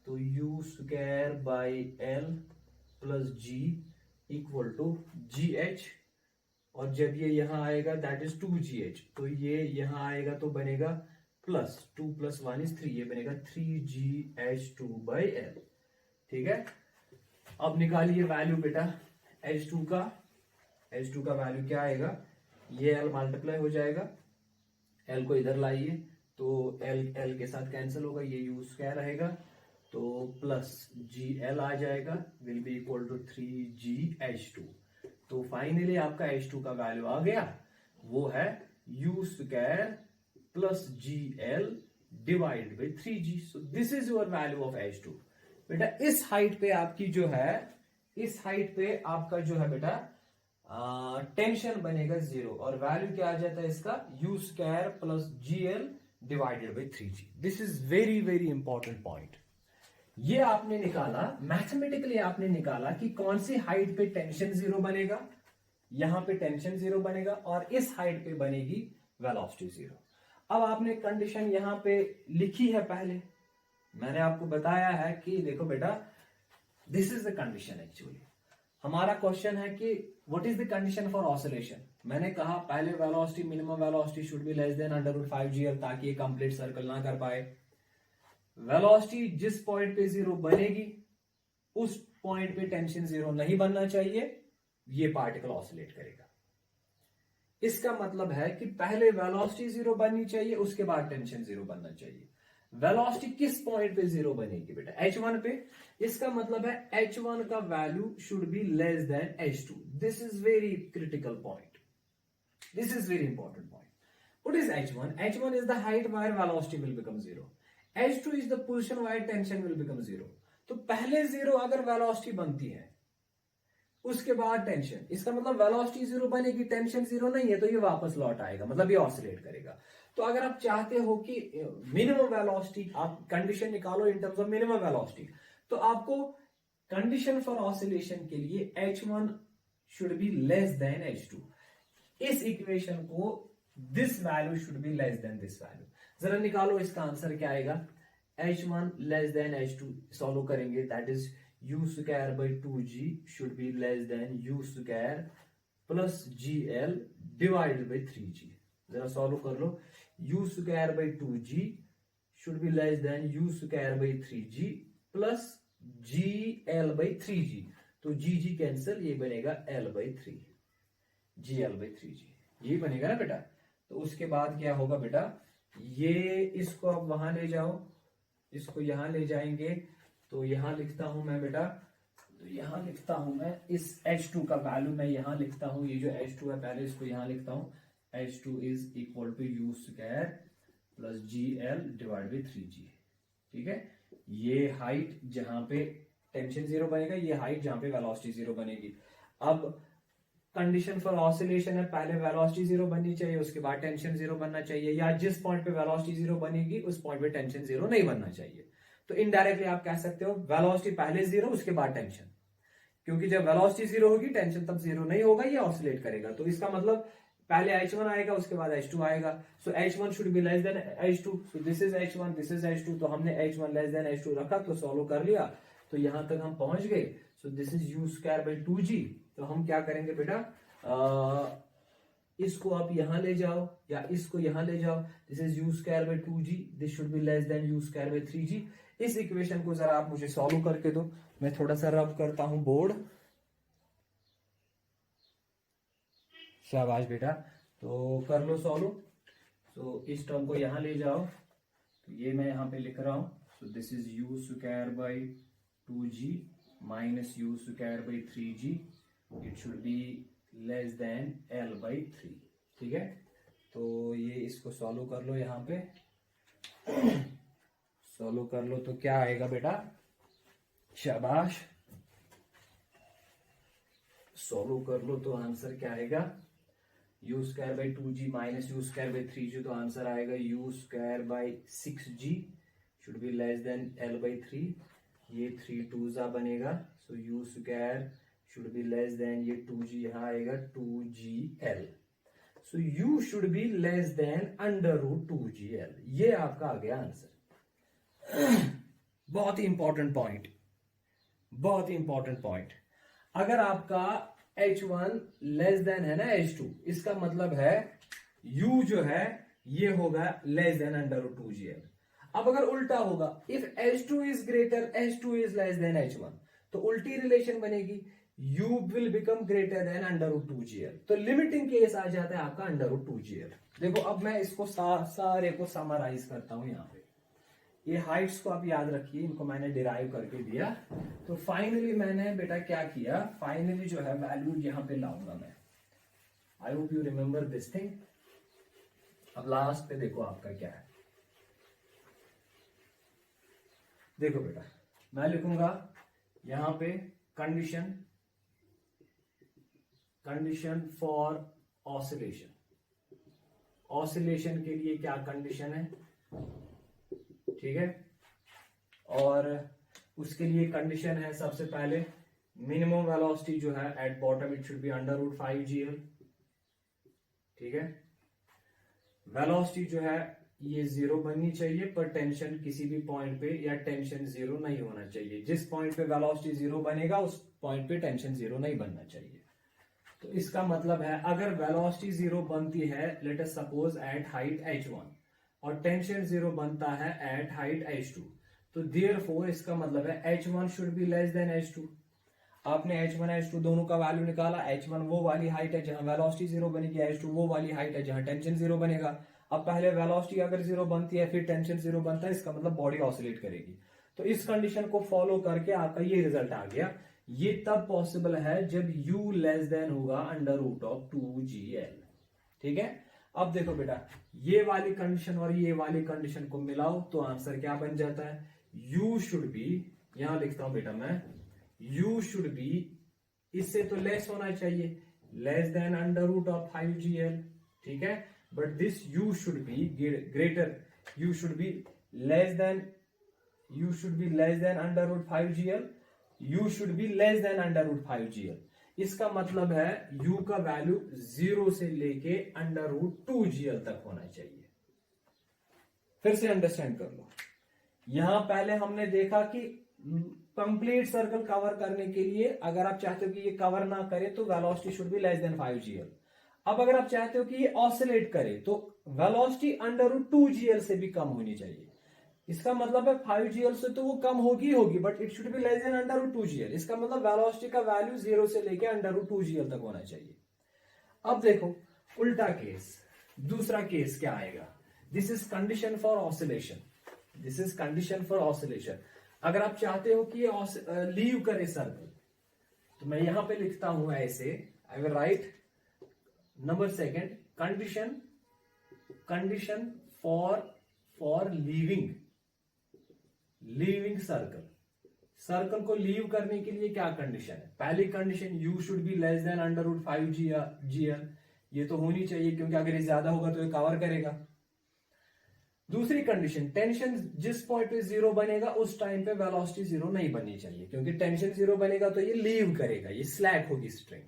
तो u square by l plus g equal to gh, और जब ये यहां आएगा दैट इज 2gh, तो ये यहां आएगा तो बनेगा प्लस 2 प्लस 1 इज 3, ये बनेगा 3gh2 बाई l। ठीक है, अब निकालिए वैल्यू बेटा h2 का वैल्यू क्या आएगा, ये l मल्टीप्लाई हो जाएगा, l को इधर लाइए तो l के साथ कैंसिल होगा, ये u स्क्वायर रहेगा, तो प्लस gl आ जाएगा, will be equal to 3gh2। तो फाइनली आपका h2 का वैल्यू आ गया, वो है u square plus gl divide by 3g। So this is your value of h2। बेटा इस हाइट पे आपकी जो है, इस हाइट पे आपका जो है बेटा टेंशन बनेगा जीरो, और वैल्यू क्या आ जाता है इसका, u square plus gl divided by 3g। This is very very important point. ये आपने निकाला, मैथमेटिकली आपने निकाला कि कौन सी हाइट पे टेंशन जीरो बनेगा, यहां पे टेंशन जीरो बनेगा, और इस हाइट पे बनेगी वेलोसिटी जीरो। अब आपने कंडीशन यहां पे लिखी है, पहले मैंने आपको बताया है कि देखो बेटा this is the condition. Actually हमारा क्वेश्चन है कि what is the condition for oscillation. मैंने कहा पहले velocity, minimum velocity should be less than √5gl, ताकि ये कंप्लीट सर्कल ना कर पाए। वेलोसिटी जिस पॉइंट पे जीरो बनेगी उस पॉइंट पे टेंशन जीरो नहीं बनना चाहिए, ये पार्टिकल ऑसिलेट करेगा। इसका मतलब है कि पहले वेलोसिटी जीरो बननी चाहिए, उसके बाद टेंशन जीरो बनना चाहिए। वेलोसिटी किस पॉइंट पे जीरो बनेगी बेटा, h1 पे। इसका मतलब है h1 का value should be less than h2। This is very critical point, this is very important point. What is h1? h1 is the height where velocity will become zero. h2 is the position where tension will become zero. तो पहले zero अगर velocity बनती है, उसके बाद tension, इसका मतलब velocity zero बनेगी, टेंशन जीरो नहीं है, तो ये वापस लौट आएगा, मतलब ये ऑसिलेट करेगा। तो अगर आप चाहते हो कि मिनिमम वेलोसिटी, आप कंडीशन निकालो इन टर्म्स ऑफ मिनिमम वेलोसिटी, तो आपको कंडीशन फॉर ऑसिलेशन के लिए h1 should be less than h2। इस इक्वेशन को this value should be less than this value. जरा निकालो इसका आंसर क्या आएगा, h1 less than h2 solve करेंगे, that is u square by 2g should be less than u square plus gl divided by 3g। जरा solve कर लो, u square by 2g should be less than u square by 3g plus gl by 3g। तो g cancel, ये बनेगा l by 3, gl by 3g, ये बनेगा ना बेटा। तो उसके बाद क्या होगा बेटा, ये इसको अब वहां ले जाओ, इसको यहां ले जाएंगे, तो यहां लिखता हूं मैं बेटा, तो यहां लिखता हूं मैं इस h2 का वैल्यू मैं यहां लिखता हूं, ये जो h2 है पहले इसको यहां लिखता हूं, h2 is equal to u square plus gl divide by 3g। ठीक है, ये हाइट जहां पे टेंशन जीरो बनेगा, ये हाइट जहां पे वेलोसिटी जीरो बनेगी। अब कंडीशन फॉर ऑसिलेशन है, पहले वेलोसिटी जीरो बननी चाहिए, उसके बाद टेंशन जीरो बनना चाहिए, या जिस पॉइंट पे वेलोसिटी जीरो बनेगी उस पॉइंट पे टेंशन जीरो नहीं बनना चाहिए। तो इनडायरेक्टली आप कह सकते हो वेलोसिटी पहले जीरो उसके बाद टेंशन, क्योंकि जब वेलोसिटी जीरो होगी टेंशन तब जीरो नहीं होगा, ये ऑसिलेट करेगा। तो इसका मतलब पहले h1 आएगा, उसके बाद h2 आएगा। सो h1 should be less than h2, so this is h1, this is h2, तो हमने h1 लेस देन h2 रखा, तो सॉल्व कर लिया, तो यहां तक हम पहुंच गए। सो this is u square by 2g। तो हम क्या करेंगे बेटा, इसको आप यहां ले जाओ या इसको यहां ले जाओ, this is u square by 2g, this should be less than u square by 3g। इस इक्वेशन को जरा आप मुझे सॉल्व करके दो, मैं थोड़ा सा रब करता हूं बोर्ड। शाबाश बेटा, तो कर लो सॉल्व। तो इस टर्म को यहां ले जाओ, तो ये मैं यहां पे लिख रहा हूं, सो this is u square by 2g minus u square by 3g it should be less then L/3। ठीक है, तो ये इसको सॉल्व कर लो, यहां पे सॉल्व कर लो तो क्या आएगा बेटा, शाबाश, सॉल्व कर लो तो आंसर क्या आएगा, u² / 2g माइनस u²/3g, तो आंसर आएगा u²/6g should be less then L/3। ये 3 2 बनेगा, सो u² should be less then, ये 2g यहां आएगा 2gl, so u should be less then √2gl। ये आपका आ गया आंसर। बहुत ही इंपॉर्टेंट पॉइंट, बहुत ही इंपॉर्टेंट पॉइंट। अगर आपका H1 लेस देन है ना H2, इसका मतलब है U जो है ये होगा लेस देन √2gl। अब अगर उल्टा होगा, if H2 is greater, H2 is less then H1, तो उल्टी रिलेशन बनेगी, U will become greater than √2gl। तो लिमिटिंग केस आ जाता है आपका √2gl। देखो अब मैं इसको सारे को समराइज करता हूं। यहाँ पे ये हाइट्स को आप याद रखिए, इनको मैंने डिराइव करके दिया। तो फाइनली मैंने बेटा क्या किया, फाइनली जो है वैल्यू यहां पे लाऊंगा मैं। आई hope you remember this thing. अब लास्ट पे देखो आपका क्या है, देखो बेटा मैं लिखूंगा यहां पे कंडीशन फॉर ऑसिलेशन। ऑसिलेशन के लिए क्या कंडीशन है, ठीक है, और उसके लिए कंडीशन है सबसे पहले मिनिमम वेलोसिटी जो है at bottom it should B √5gl। ठीक है, वेलोसिटी जो है ये 0 बननी चाहिए, पर टेंशन किसी भी पॉइंट पे या टेंशन 0 नहीं होना चाहिए। जिस पॉइंट पे वेलोसिटी 0 बनेगा उस पॉइंट पे टेंशन 0 नहीं बनना चाहिए। तो इसका मतलब है अगर वेलोसिटी 0 बनती है let us suppose at height h1 और टेंशन 0 बनता है एट हाइट h2, तो देयरफॉर इसका मतलब है h1 should be less than h2। आपने h1 h2 दोनों का वैल्यू निकाला, h1 वो वाली हाइट है जहां वेलोसिटी 0 बनेगी, h2 वो वाली हाइट है जहां टेंशन 0 बनेगा। अब पहले वेलोसिटी अगर 0 बनती है फिर टेंशन 0 बनता है, इसका मतलब बॉडी ऑसिलेट करेगी। तो इस कंडीशन को फॉलो करके आपका ये रिजल्ट आ गया। ये तब पॉसिबल है जब u लेस देन होगा √2gl। ठीक है, अब देखो बेटा ये वाली कंडीशन और ये वाली कंडीशन को मिलाओ तो आंसर क्या बन जाता है, u शुड बी, यहां लिखता हूं बेटा मैं, u शुड बी इससे तो लेस होना चाहिए, लेस देन √5gl। ठीक है, but this u should be greater, u should be less than √5gl, u should be less than √5gl। इसका मतलब है u का वैल्यू 0 से लेके √2gl तक होना चाहिए। फिर से अंडरस्टैंड कर लो, यहां पहले हमने देखा कि कंप्लीट सर्कल कवर करने के लिए अगर आप चाहते हो कि ये कवर ना करे तो velocity should be less than 5gl। अब अगर आप चाहते हो कि ये ऑसिलेट करे तो वेलोसिटी √2gl से भी कम होनी चाहिए। इसका मतलब है 5gl से तो वो कम होगी, but it should be less then √2gl। इसका मतलब वेलोसिटी का वैल्यू 0 से लेके √2gl तक होना चाहिए। अब देखो उल्टा केस, दूसरा केस क्या आएगा, this is condition for oscillation, this is condition for oscillation. अगर आप चाहते हो कि ये लीव करे सर्कल, तो मैं यहां पे लिखता हूं ऐसे, I will write number second, condition for leaving circle को लीव करने के लिए क्या कंडीशन है। पहली condition u should be less than √5gl, ये तो होनी चाहिए क्योंकि अगर ये ज्यादा होगा तो ये कवर करेगा। दूसरी कंडीशन, टेंशन जिस पॉइंट पे 0 बनेगा उस टाइम पे वेलोसिटी 0 नहीं बननी चाहिए, क्योंकि टेंशन 0 बनेगा तो ये लीव करेगा, ये स्लैक होगी स्ट्रिंग।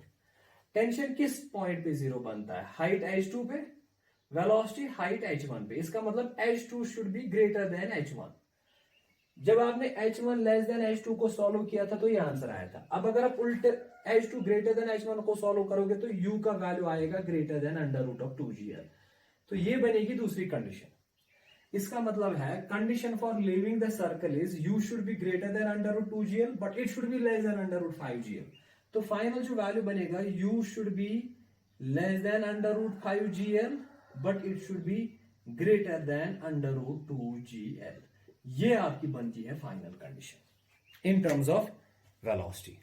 टेंशन किस पॉइंट पे 0 बनता है, हाइट h2 पे, वेलोसिटी हाइट h1 पे। इसका मतलब h2 should be greater then h1। जब आपने h1 लेस देन h2 को सॉल्व किया था तो ये आंसर आया था। अब अगर आप उल्टे h2 ग्रेटर देन h1 को सॉल्व करोगे तो u का वैल्यू आएगा ग्रेटर देन √2gl। तो ये बनेगी दूसरी कंडीशन। इसका मतलब है condition for leaving the circle is u should be greater then √2gl but it should be less than √5gl। तो फाइनल जो वैल्यू बनेगा u should be less than √5gl but it should be greater then √2gl। ये आपकी बनती है final condition in terms of velocity.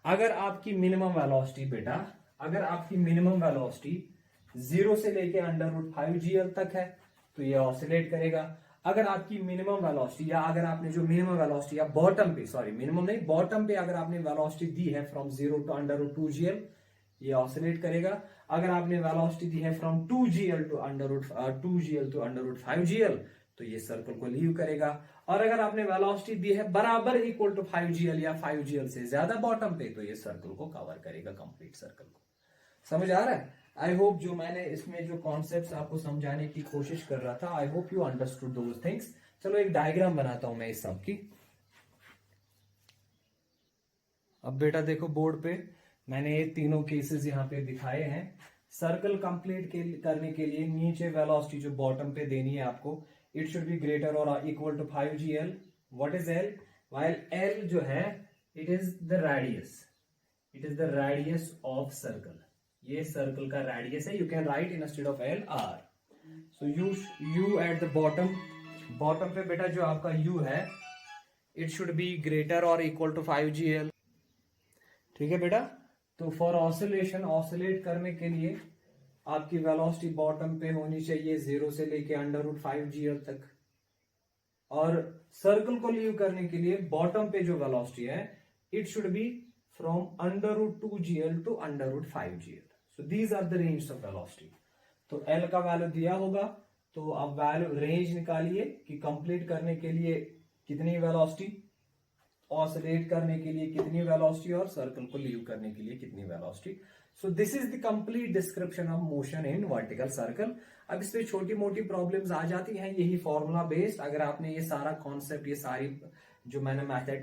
अगर आपकी minimum velocity बेटा, अगर आपकी मिनिमम वेलोसिटी 0 से लेके √5 GL तक है तो ये ऑसिलेट करेगा। अगर आपकी मिनिमम वेलोसिटी, या अगर आपने जो मिनिमम वेलोसिटी या बॉटम पे, सॉरी मिनिमम नहीं, बॉटम पे अगर आपने वेलोसिटी दी है फ्रॉम 0 to √2 GL, ये ऑसिलेट करेगा। अगर आपने वेलोसिटी दी है फ्रॉम 2 GL to √5 GL, तो ये सर्कल को लीव करेगा। और अगर आपने वेलोसिटी दी है बराबर इक्वल टू 5 GL या 5 GL से ज्यादा बॉटम पे, तो ये सर्कल को कवर करेगा, कंप्लीट सर्कल को। समझ आ रहा है? आई होप जो मैंने इसमें जो कॉन्सेप्ट्स आपको समझाने की कोशिश कर रहा था, आई hope you understood those things. चलो एक डायग्राम बनाता हूं मैं इस सब की। अब बेटा देखो बोर्ड पे मैंने ये तीनों केसेस यहाँ पे दिखाए हैं। सर्कल कंप्लीट करने के लिए नीचे वेलोसिटी जो बॉटम पे देनी है आपको, इट शुड बी ग्रेटर और equal to 5 GL। What is L? While L जो है it is the radius, it is the radius of circle. ये सर्कल का रेडियस है। You can write instead of L R। So U at the bottom, bottom पे बेटा जो आपका U है इट शुड बी ग्रेटर और इक्वल टू 5 GL। ठीक है बेटा? तो फॉर ऑसिलेशन, ऑसिलेट करने के लिए आपकी वेलोसिटी बॉटम पे होनी चाहिए 0 से लेके √5 GL तक। और सर्कल को लीव करने के लिए बॉटम पे जो वेलोसिटी है it should be from √2 GL to √5 GL। So these are the range of velocity. तो L का वैल्यू दिया होगा, तो आप वैल्यू रेंज निकालिए कि कंप्लीट करने के लिए कितनी वेलोसिटी, ऑसिलेट करने के लिए कितनी वेलोसिटी, और सर्कल को लीव करने के लिए कितनी velocity. So this is the complete description of motion in vertical circle. अब इस पे छोटी मोटी प्रॉब्लम्स आ जाती हैं, यही फॉर्मूला बेस्ड। अगर आपने ये सारा कॉन्सेप्ट, ये सारी जो मैंने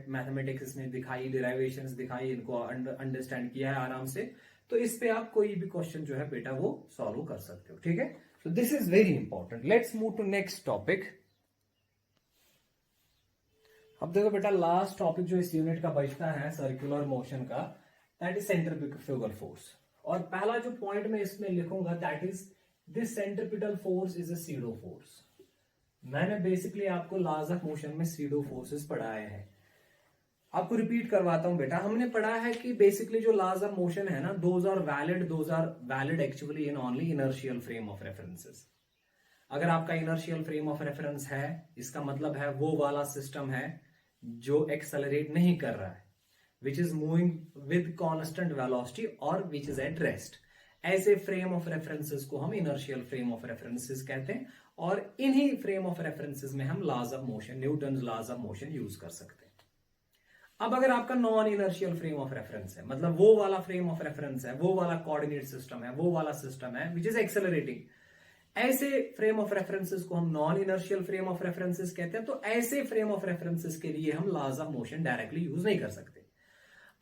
मैथमेटिक्स इसमें दिखाई, डिराइवेशंस दिखाई, इनको अंडरस्टैंड किया है आराम से, तो इस पे आप कोई भी क्वेश्चन जो है बेटा वो सॉल्व कर सकते हो। ठीक है? So this is very important. Let's move to next topic. अब देखो बेटा लास्ट टॉपिक जो इस यूनिट का बचता है सर्कुलर मोशन का, दैट इज सेंट्रीफ्यूगल फोर्स। और पहला जो पॉइंट मैं इसमें लिखूंगा that is this centripetal force is a pseudo force. मैंने बेसिकली आपको लॉज ऑफ मोशन में सीडो फोर्सेस पढ़ाए हैं। आपको रिपीट करवाता हूं बेटा, हमने पढ़ा है कि बेसिकली जो लॉज ऑफ मोशन है ना, those are valid actually in only inertial frame of references. अगर आपका इनर्शियल फ्रेम ऑफ रेफरेंस है, इसका मतलब है वो वाला सिस्टम है जो एक्सेलरेट नहीं कर रहा है, which is moving with constant velocity और विच इज एट रेस्ट। ऐसे फ्रेम ऑफ रेफरेंसेस को हम इनर्शियल फ्रेम ऑफ रेफरेंसेस कहते हैं। और इन्हीं फ्रेम ऑफ रेफरेंसेस में हम laws of motion, Newton laws of motion use कर सकते हैं। अब अगर आपका non inertial frame of reference है, मतलब वो वाला फ्रेम ऑफ रेफरेंस है, वो वाला कोऑर्डिनेट सिस्टम है, वो वाला सिस्टम है विच इज एक्सेलरेटिंग, ऐसे फ्रेम ऑफ रेफरेंसेस को हम non inertial frame of references कहते हैं। तो ऐसे फ्रेम ऑफ रेफरेंसेस के लिए हम laws of motion directly use नहीं कर सकते।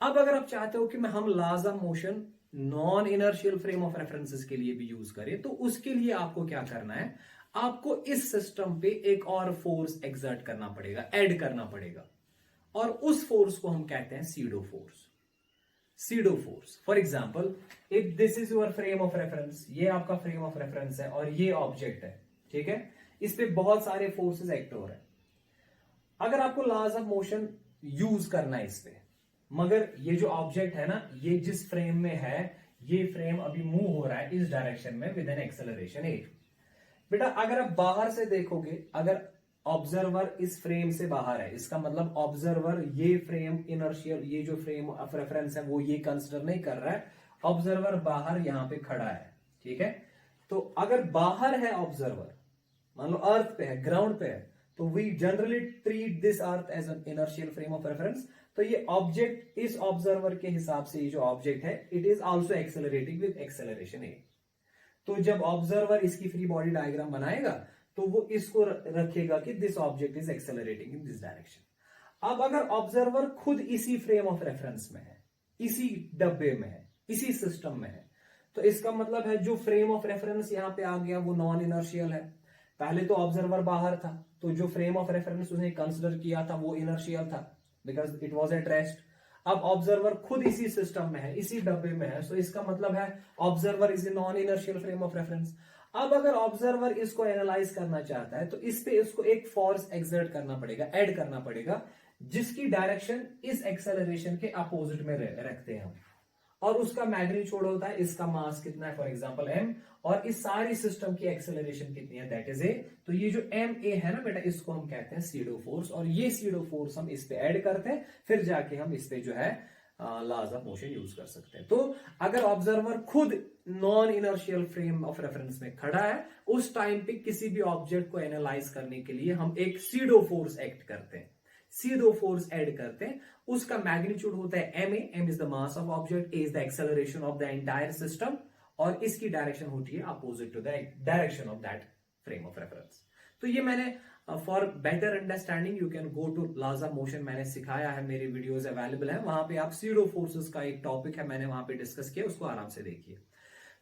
अब अगर आप चाहते हो कि हम laws of motion non inertial frame of references के लिए भी यूज करें, तो उसके लिए आपको क्या करना है, आपको इस सिस्टम पे एक और फोर्स एक्सर्ट करना पड़ेगा, ऐड करना पड़ेगा। और उस फोर्स को हम कहते हैं SIDO force. SIDO force, for example if this is your frame of reference, ये आपका फ्रेम ऑफ रेफरेंस है और ये ऑब्जेक्ट है, ठीक है, इस पे बहुत सारे फोर्सेस एक्ट हो रहे हैं। अगर आपको लॉज ऑफ मोशन यूज करना है इस पे, मगर ये जो ऑब्जेक्ट है ना, ये जिस फ्रेम में है, ये फ्रेम अभी मूव हो रहा है इस डायरेक्शन में विद एन एक्सेलरेशन ए। बेटा अगर आप बाहर से देखोगे, अगर ऑब्जर्वर इस फ्रेम से बाहर है, इसका मतलब ऑब्जर्वर ये फ्रेम इनर्शियल, ये जो फ्रेम ऑफ रेफरेंस है वो ये कंसिडर नहीं कर रहा है, ऑब्जर्वर बाहर यहां पे खड़ा है, ठीक है। तो अगर बाहर है ऑब्जर्वर, मान लो अर्थ पे है, ग्राउंड पे है, तो we generally treat this earth as an inertial frame of reference. तो ये ऑब्जेक्ट इस ऑब्जर्वर के हिसाब से, ये जो ऑब्जेक्ट है it is also accelerating with acceleration A. तो जब ऑब्जर्वर इसकी फ्री बॉडी डायग्राम बनाएगा तो वो इसको रखेगा कि this object is accelerating in this direction. अब अगर ऑब्जर्वर खुद इसी फ्रेम ऑफ रेफरेंस में है, इसी डब्बे में है, इसी सिस्टम में है, तो इसका मतलब है जो फ्रेम ऑफ रेफरेंस यहां पे आ गया वो नॉन इनर्शियल है। पहले तो ऑब्जर्वर बाहर था, तो जो फ्रेम ऑफ रेफरेंस उसने कंसिडर किया था वो इनर्शियल था because it was at rest. अब ऑब्जर्वर खुद इसी सिस्टम में है, इसी डब्बे में है, तो इसका मतलब है observer is a non inertial frame of reference. अब अगर ऑब्जर्वर इसको एनालाइज करना चाहता है तो इस पे इसको एक फोर्स एक्सर्ट करना पड़ेगा, ऐड करना पड़ेगा, जिसकी डायरेक्शन इस एक्सेलरेशन के अपोजिट में रखते हैं हम, और उसका मैग्नीट्यूड होता है, इसका मास कितना है, फॉर एग्जांपल m, और इस सारी सिस्टम की एक्सेलरेशन कितनी है, दैट इज a। तो ये जो m a है ना बेटा, इसको हम कहते हैं सीडो फोर्स, और ये सीडो फोर्स हम इस पे ऐड करते हैं, फिर जाके हम इस पे जो है लॉज ऑफ मोशन यूज कर सकते हैं। तो अगर ऑब्जर्वर खुद non inertial frame of reference में खड़ा है, उस टाइम पे किसी भी ऑब्जेक्ट को एनालाइज करने के लिए हम एक सीडो फोर्स एक्ट करते हैं, सीडो फोर्स ऐड करते हैं। उसका मैग्नीट्यूड होता है ma, m is the mass of object, a is the acceleration of the entire system, और इसकी डायरेक्शन होती है opposite to the direction of that frame of reference. तो ये मैंने for better understanding you can go to laws of motion, मैंने सिखाया है, मेरी वीडियोस अवेलेबल है, वहां पे आप सीडो फोर्सेस का एक टॉपिक है, मैंने वहां पे डिस्कस किया, उसको आराम से देखिए।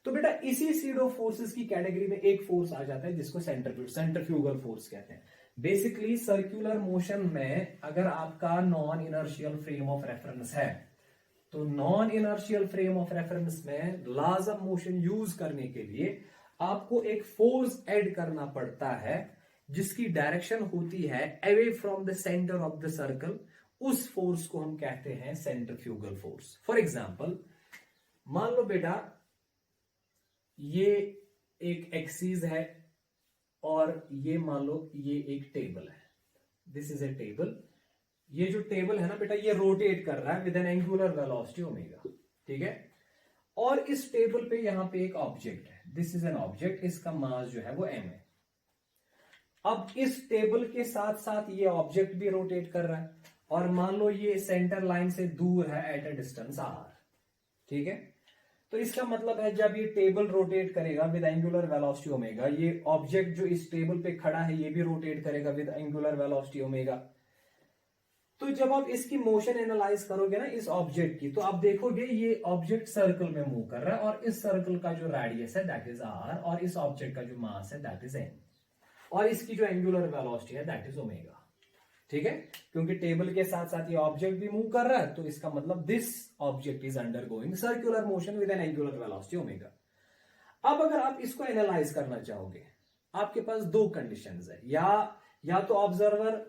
तो बेटा इसी सीडो फोर्सेस की कैटेगरी में एक फोर्स आ जाता है जिसको सेंट्रीफ्यूगल फोर्स कहते हैं। बेसिकली सर्कुलर मोशन में अगर आपका non inertial frame of reference है, तो non inertial frame of reference में लॉज ऑफ मोशन यूज करने के लिए आपको एक फोर्स ऐड करना पड़ता है जिसकी डायरेक्शन होती है away from the centre of the circle. उस फोर्स को हम कहते हैं सेंट्रीफ्यूगल फोर्स। फॉर एग्जाम्पल मान लो बेटा ये एक एक्सिस है, और ये मान लो ये एक टेबल है, दिस इज ए टेबल। ये जो टेबल है ना बेटा, ये रोटेट कर रहा है with N angular velocity omega, ठीक है। और इस टेबल पे यहां पे एक ऑब्जेक्ट है, दिस इज एन ऑब्जेक्ट, इसका मास जो है वो m है। अब इस टेबल के साथ साथ ये ऑब्जेक्ट भी रोटेट कर रहा है, और मान लो ये सेंटर लाइन से दूर है एट अ डिस्टेंस r, ठीक है। तो इसका मतलब है जब ये टेबल रोटेट करेगा विद एंगुलर वेलोसिटी ओमेगा, ये ऑब्जेक्ट जो इस टेबल पे खड़ा है ये भी रोटेट करेगा विद एंगुलर वेलोसिटी ओमेगा। तो जब आप इसकी मोशन एनालाइज करोगे ना इस ऑब्जेक्ट की, तो आप देखोगे ये ऑब्जेक्ट सर्कल में मूव कर रहा है, और इस सर्कल का जो रेडियस है दैट इज r, और इस ऑब्जेक्ट का जो मास है दैट इज m, और इसकी जो एंगुलर वेलोसिटी है दैट इज ओमेगा, ठीक है। क्योंकि टेबल के साथ साथ ये ऑब्जेक्ट भी मूव कर रहा है, तो इसका मतलब this object is undergoing circular motion with N angular velocity omega. अब अगर आप इसको एनालाइज करना चाहोगे, आपके पास दो कंडीशंस है, या तो ऑब्जर्वर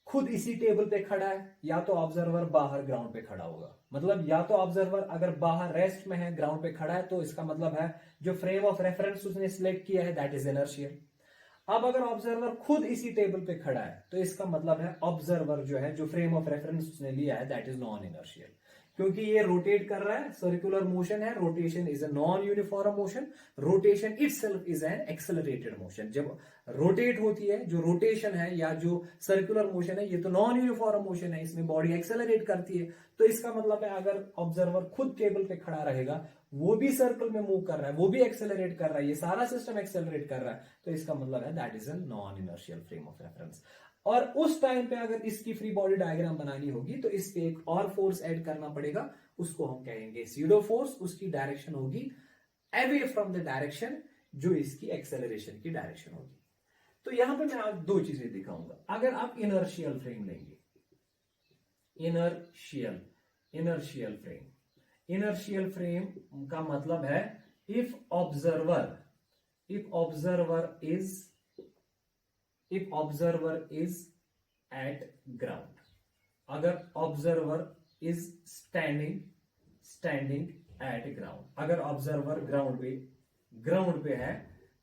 खुद इसी टेबल पे खड़ा है, या तो ऑब्जर्वर बाहर ग्राउंड पे खड़ा होगा। मतलब या तो ऑब्जर्वर अगर बाहर रेस्ट में है, ग्राउंड पे खड़ा है, तो इसका मतलब है जो फ्रेम ऑफ रेफरेंस उसने सिलेक्ट किया है दैट इज इनर्शियल। अब अगर ऑब्जर्वर खुद इसी टेबल पे खड़ा है, तो इसका मतलब है ऑब्जर्वर जो है, जो फ्रेम ऑफ रेफरेंस उसने लिया है दैट इज नॉन इनर्शियल, क्योंकि ये रोटेट कर रहा है, सर्कुलर मोशन है, rotation is a non uniform motion, rotation itself is an accelerated motion. जब रोटेट होती है, जो रोटेशन है या जो सर्कुलर मोशन है, ये तो नॉन यूनिफॉर्म मोशन है, इसमें बॉडी एक्सेलरेट करती है। तो इसका मतलब है अगर ऑब्जर्वर खुद टेबल पे खड़ा रहेगा, वो भी सर्कल में मूव कर रहा है, वो भी एक्सेलरेट कर रहा है, ये सारा सिस्टम एक्सेलरेट कर रहा है, तो इसका मतलब है that is a non inertial frame of reference. और उस टाइम पे अगर इसकी फ्री बॉडी डायग्राम बनानी होगी, तो इस पे एक और फोर्स ऐड करना पड़ेगा, उसको हम कहेंगे सीडो फोर्स। उसकी डायरेक्शन होगी अवे फ्रॉम द डायरेक्शन जो इसकी एक्सेलरेशन की डायरेक्शन होगी। तो यहां पे मैं आप दो चीजें दिखाऊंगा। अगर आप इनर्शियल फ्रेम लेंगे, इनर्शियल फ्रेम का मतलब है if observer is at ground, अगर observer is standing at ground, अगर ऑब्जर्वर ग्राउंड पे है,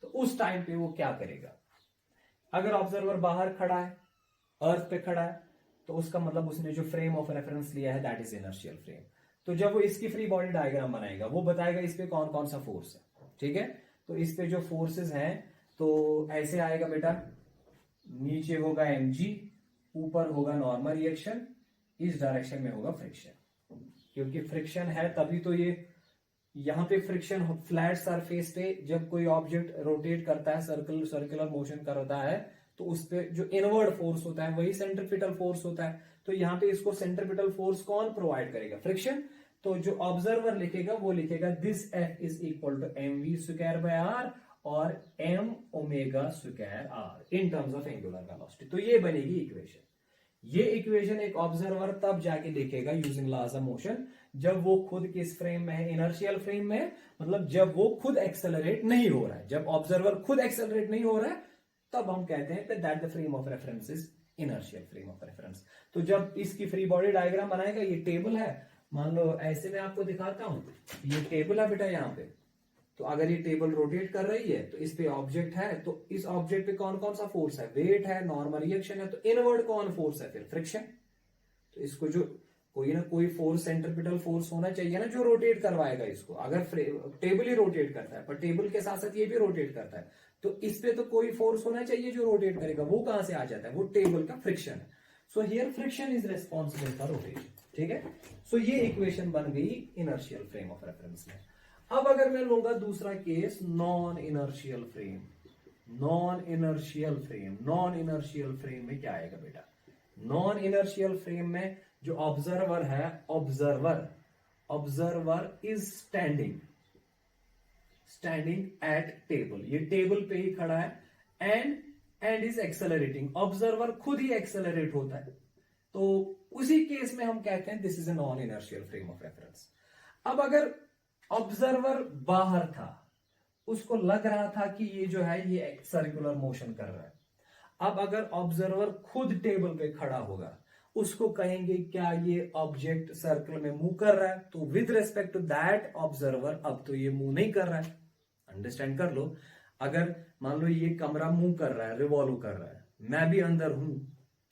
तो उस टाइम पे वो क्या करेगा। अगर ऑब्जर्वर बाहर खड़ा है, अर्थ पे खड़ा है, तो उसका मतलब उसने जो फ्रेम ऑफ रेफरेंस लिया है दैट इज इनर्शियल फ्रेम। तो जब वो इसकी फ्री बॉडी डायग्राम बनाएगा, वो बताएगा इस पे कौन कौन सा फोर्स है, ठीक है। तो इस पे जो फोर्सेस हैं, तो ऐसे आएगा बेटा, नीचे होगा mg, ऊपर होगा नॉर्मल रिएक्शन, इस डायरेक्शन में होगा फ्रिक्शन, क्योंकि फ्रिक्शन है तभी तो ये यहां पे फ्रिक्शन, फ्लैट सरफेस पे जब कोई ऑब्जेक्ट रोटेट करता है, सर्कुलर मोशन करता है, तो उस पे जो इनवर्ड फोर्स होता है वही सेंट्रीपिटल फोर्स होता है। तो यहां पे इसको सेंट्रीपिटल फोर्स कौन प्रोवाइड करेगा, फ्रिक्शन। तो जो ऑब्जर्वर लिखेगा वो लिखेगा this F is equal to mv square by r और m omega square r in terms of angular velocity. तो ये बनेगी इक्वेशन। ये इक्वेशन एक ऑब्जर्वर तब जाके लिखेगा यूजिंग लॉज ऑफ मोशन, जब वो खुद किस फ्रेम में है, इनर्शियल फ्रेम में है, मतलब जब वो खुद एक्सेलरेट नहीं हो रहा है। जब ऑब्जर्वर खुद एक्सेलरेट नहीं हो रहा है, तब हम कहते हैं that the frame of reference is inertial frame of reference. तो जब इसकी फ्री बॉडी डायग्राम बनाएगा, ये टेबल है, मान लो ऐसे में आपको दिखाता हूं, ये टेबल है बेटा यहाँ पे। तो अगर ये टेबल रोटेट कर रही है तो इस पे ऑब्जेक्ट है, तो इस ऑब्जेक्ट पे कौन कौन सा फोर्स है, वेट है, नॉर्मल रिएक्शन है, तो इनवर्ड कौन फोर्स है, फिर फ्रिक्शन। तो इसको जो कोई ना कोई फोर्स, सेंट्रिपिटल फोर्स होना चाहिए ना जो रोटेट करवाएगा इसको। अगर टेबल ही रोटेट करता है, पर टेबल के साथ साथ ये भी रोटेट करता है, तो इस पे तो कोई फोर्स होना चाहिए जो रोटेट करेगा। वो कहां से आ जाता है, वो टेबल का फ्रिक्शन है। So here friction is responsible for rotation. ठीक है, सो ये इक्वेशन बन गई इनर्शियल फ्रेम ऑफ रेफरेंस में। अब अगर मैं लूंगा दूसरा case, non inertial frame. Non inertial frame, non inertial frame में क्या आएगा बेटा, नॉन इनर्शियल फ्रेम में जो ऑब्जर्वर है, observer is standing eight table, ये टेबल पे ही खड़ा है, एंड इज एक्सेलरेटिंग, ऑब्जर्वर खुद ही एक्सेलरेट होता है। तो उसी केस में हम कहते हैं this is a non inertial frame of reference. अब अगर ऑब्जर्वर बाहर था, उसको लग रहा था कि ये जो है ये सर्कुलर मोशन कर रहा है। अब अगर ऑब्जर्वर खुद टेबल पे खड़ा होगा, उसको कहेंगे क्या ये ऑब्जेक्ट सर्कल में मूव कर रहा है, तो with respect to that observer अब तो ये मूव नहीं कर रहा है। अंडरस्टैंड कर लो, अगर मान लो ये कमरा मूव कर रहा है, रिवॉल्व कर रहा है, मैं भी अंदर हूं,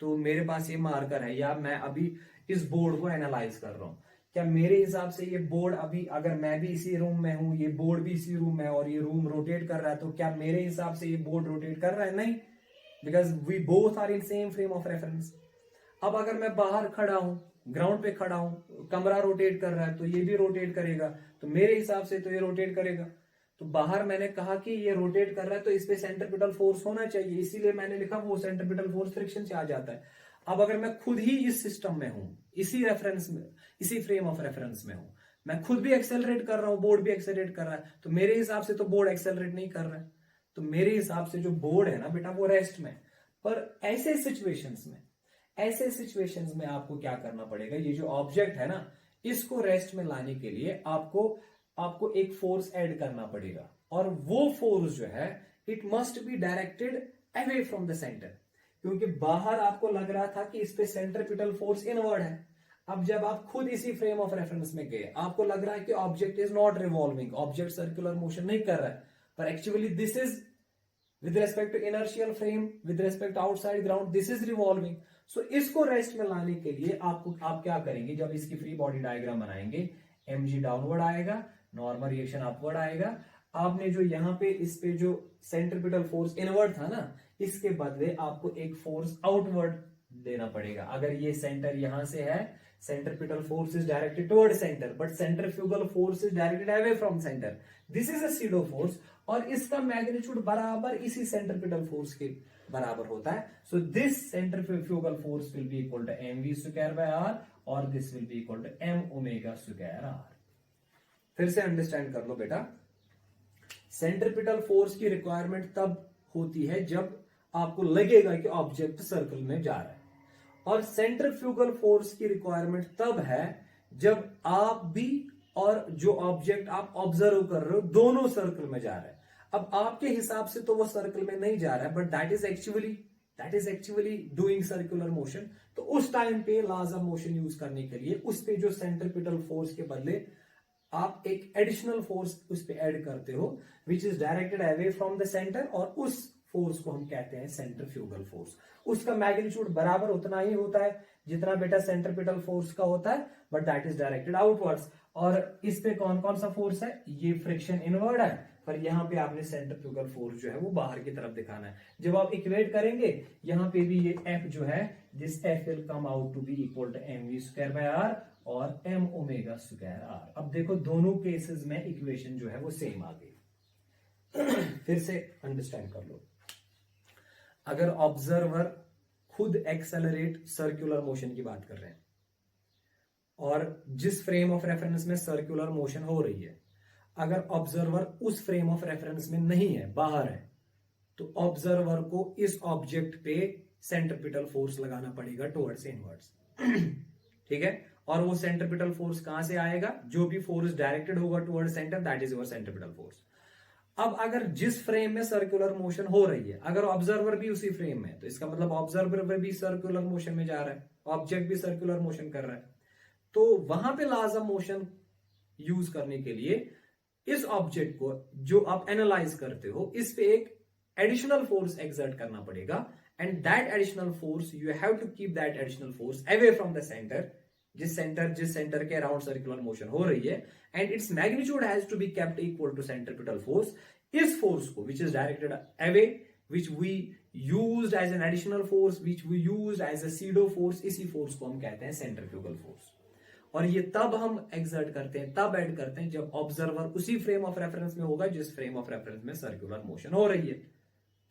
तो मेरे पास ये मार्कर है, या मैं अभी इस बोर्ड को एनालाइज कर रहा हूं, क्या मेरे हिसाब से ये बोर्ड अभी, अगर मैं भी इसी रूम में हूं, ये बोर्ड भी इसी रूम में है और ये रूम रोटेट कर रहा है, तो क्या मेरे हिसाब से ये बोर्ड रोटेट कर रहा है, नहीं, because we both are in same frame of reference. अब अगर मैं बाहर खड़ा हूं, ग्राउंड पे खड़ा हूं, कमरा रोटेट कर रहा है, तो ये भी रोटेट करेगा, तो मेरे हिसाब से तो ये रोटेट करेगा। तो बाहर मैंने कहा कि ये रोटेट कर रहा है, तो इस पे सेंट्रिपिटल फोर्स होना चाहिए, इसीलिए मैंने लिखा वो सेंट्रिपिटल फोर्स फ्रिक्शन से आ जाता है। अब अगर मैं खुद ही इस सिस्टम में हूं, इसी रेफरेंस में, इसी फ्रेम ऑफ रेफरेंस में हूं, मैं खुद भी एक्सेलरेट कर रहा हूं, बोर्ड भी एक्सेलरेट कर रहा है, तो मेरे हिसाब से तो बोर्ड एक्सेलरेट नहीं कर रहा है, तो मेरे हिसाब से जो बोर्ड है ना बेटा वो रेस्ट में। पर ऐसे सिचुएशंस में आपको क्या करना पड़ेगा, ये जो ऑब्जेक्ट है ना, इसको रेस्ट में लाने के लिए आपको एक फोर्स ऐड करना पड़ेगा, और वो फोर्स जो है it must be directed away from the centre, क्योंकि बाहर आपको लग रहा था कि इस पे सेंट्रिपिटल फोर्स इनवर्ड है। अब जब आप खुद इसी फ्रेम ऑफ रेफरेंस में गए, आपको लग रहा है कि object is not revolving, object circular motion नहीं कर रहा है, पर actually this is with respect to inertial frame, with respect to outside ground, this is revolving. So इसको रेस्ट में लाने के लिए आप क्या करेंगे, जब इसकी फ्री बॉडी डायग्राम बनाएंगे, mg डाउनवर्ड आएगा, नॉर्मल रिएक्शन अपवर्ड आएगा। आपने जो यहाँ पे इस पे जो सेंट्रिपिटल फोर्स इनवर्ड था ना, इसके बदले आपको एक फोर्स आउटवर्ड देना पड़ेगा। अगर ये सेंटर यहां से है, centripetal force is directed toward centre, but centrifugal force is directed away from centre, this is a pseudo force, और इसका मैग्नीट्यूड बराबर इसी सेंट्रिपिटल फोर्स के बराबर होता है। So this centrifugal force will be equal to mv square by r, और this will be equal to m omega square r। फिर से अंडरस्टैंड कर लो बेटा, सेंट्रिपिटल फोर्स की रिक्वायरमेंट तब होती है जब आपको लगेगा कि ऑब्जेक्ट सर्कल में जा रहा है, और सेंट्रिफ्यूगल फोर्स की रिक्वायरमेंट तब है जब आप भी और जो ऑब्जेक्ट आप ऑब्जर्व कर रहे हो दोनों सर्कल में जा रहे हैं। अब आपके हिसाब से तो वो सर्कल में नहीं जा रहा है, but that is actually doing circular motion. तो उस टाइम पे लॉज ऑफ मोशन यूज करने के लिए उस पे जो सेंट्रिपिटल फोर्स के बदले आप एक एडिशनल फोर्स उस पे ऐड करते हो, विच is directed away from the centre, और उस फोर्स को हम कहते हैं सेंट्रिफ्यूगल फोर्स। उसका मैग्नीट्यूड बराबर उतना ही होता है जितना बेटा सेंट्रिपिटल फोर्स का होता है, but that is directed outwards. और इस पे कौन कौन सा फोर्स है, ये फ्रिक्शन इनवर्ड है, पर यहाँ पे आपने सेंट्रिफ्यूगल फोर्स जो है वो बाहर की तरफ दिखाना है। जब आप इक्वेट करेंगे, यहाँ पे भी ये F जो है, this F will come out to be equal to mv square by r और m ओमेगा स्क्वायर r। अब देखो दोनों केसेस में इक्वेशन जो है वो सेम आ गई। फिर से अंडरस्टैंड कर लो, अगर ऑब्जर्वर खुद एक्सेलरेट सर्कुलर मोशन की बात कर रहे हैं, और जिस फ्रेम ऑफ रेफरेंस में सर्कुलर मोशन हो रही है, अगर ऑब्जर्वर उस फ्रेम ऑफ रेफरेंस में नहीं है, बाहर है, तो ऑब्जर्वर को इस ऑब्जेक्ट पे सेंट्रिपिटल फोर्स लगाना पड़ेगा टुवर्ड्स इनवर्ड्स। ठीक है, और वो सेंट्रिपिटल फोर्स कहां से आएगा, जो भी फोर्स डायरेक्टेड होगा towards centre, that is your centripetal force. अब अगर जिस फ्रेम में सर्कुलर मोशन हो रही है, अगर ऑब्जर्वर भी उसी फ्रेम में है, तो इसका मतलब ऑब्जर्वर भी सर्कुलर मोशन में जा रहा है, ऑब्जेक्ट भी सर्कुलर मोशन कर रहा है, तो वहां पे लॉज ऑफ मोशन यूज करने के लिए इस ऑब्जेक्ट को जो आप एनालाइज करते हो, इस पे एक एडिशनल फोर्स एक्सर्ट करना पड़ेगा, and that additional force you have to keep that additional force away from the center, जिस सेंटर के अराउंड सर्कुलर मोशन हो रही है, and its magnitude has to be kept equal to centripetal force. इस force को which is directed away, which we used as an additional force, which we used as a pseudo force, इसी force को हम कहते हैं centrifugal force. और ये तब हम एक्सर्ट करते हैं, तब ऐड करते हैं जब ऑब्जर्वर उसी फ्रेम ऑफ रेफरेंस में होगा जिस फ्रेम ऑफ रेफरेंस में सर्कुलर मोशन हो रही है।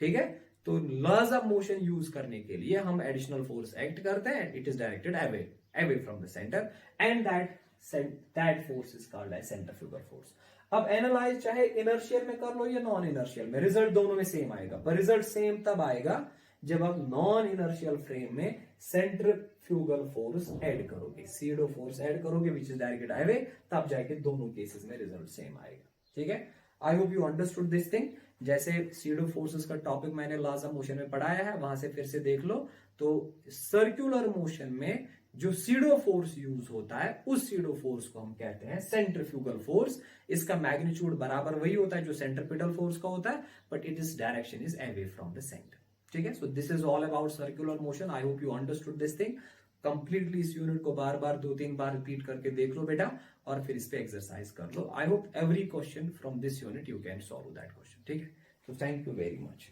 ठीक है, तो लॉज ऑफ मोशन यूज करने के लिए हम एडिशनल फोर्स एक्ट करते हैं, it is directed away from the center, and that force is called as centrifugal force. अब एनालाइज चाहे इनर्शियल में कर लो या नॉन इनर्शियल में, रिजल्ट दोनों में सेम आएगा, पर रिजल्ट सेम तब आएगा जब आप नॉन इनर्शियल फ्रेम में सेंट्रीफ्यूगल फोर्स ऐड करोगे, सीडो फोर्स ऐड करोगे विच इज डायरेक्टेड अवे, तब जाके दोनों केसेस में रिजल्ट सेम आएगा। ठीक है, आई hope you understood this thing. जैसे सीडो फोर्सेस का टॉपिक मैंने लॉज ऑफ मोशन में पढ़ाया है, वहां से फिर से देख लो। तो सर्कुलर मोशन में जो सीडो फोर्स यूज होता है, उस सीडो फोर्स को हम कहते हैं सेंट्रीफ्यूगल फोर्स। इसका मैग्नीट्यूड बराबर वही होता है जो सेंट्रीपिटल फोर्स का होता है, but it is direction is away from the centre. ठीक है, so this is all about circular motion. I hope you understood this thing completely. इस यूनिट को बार बार 2-3 बार रिपीट करके देख लो बेटा, और फिर इस पे एक्सरसाइज कर लो। I hope every question from this unit you can solve that question. ठीक है, so thank you very much.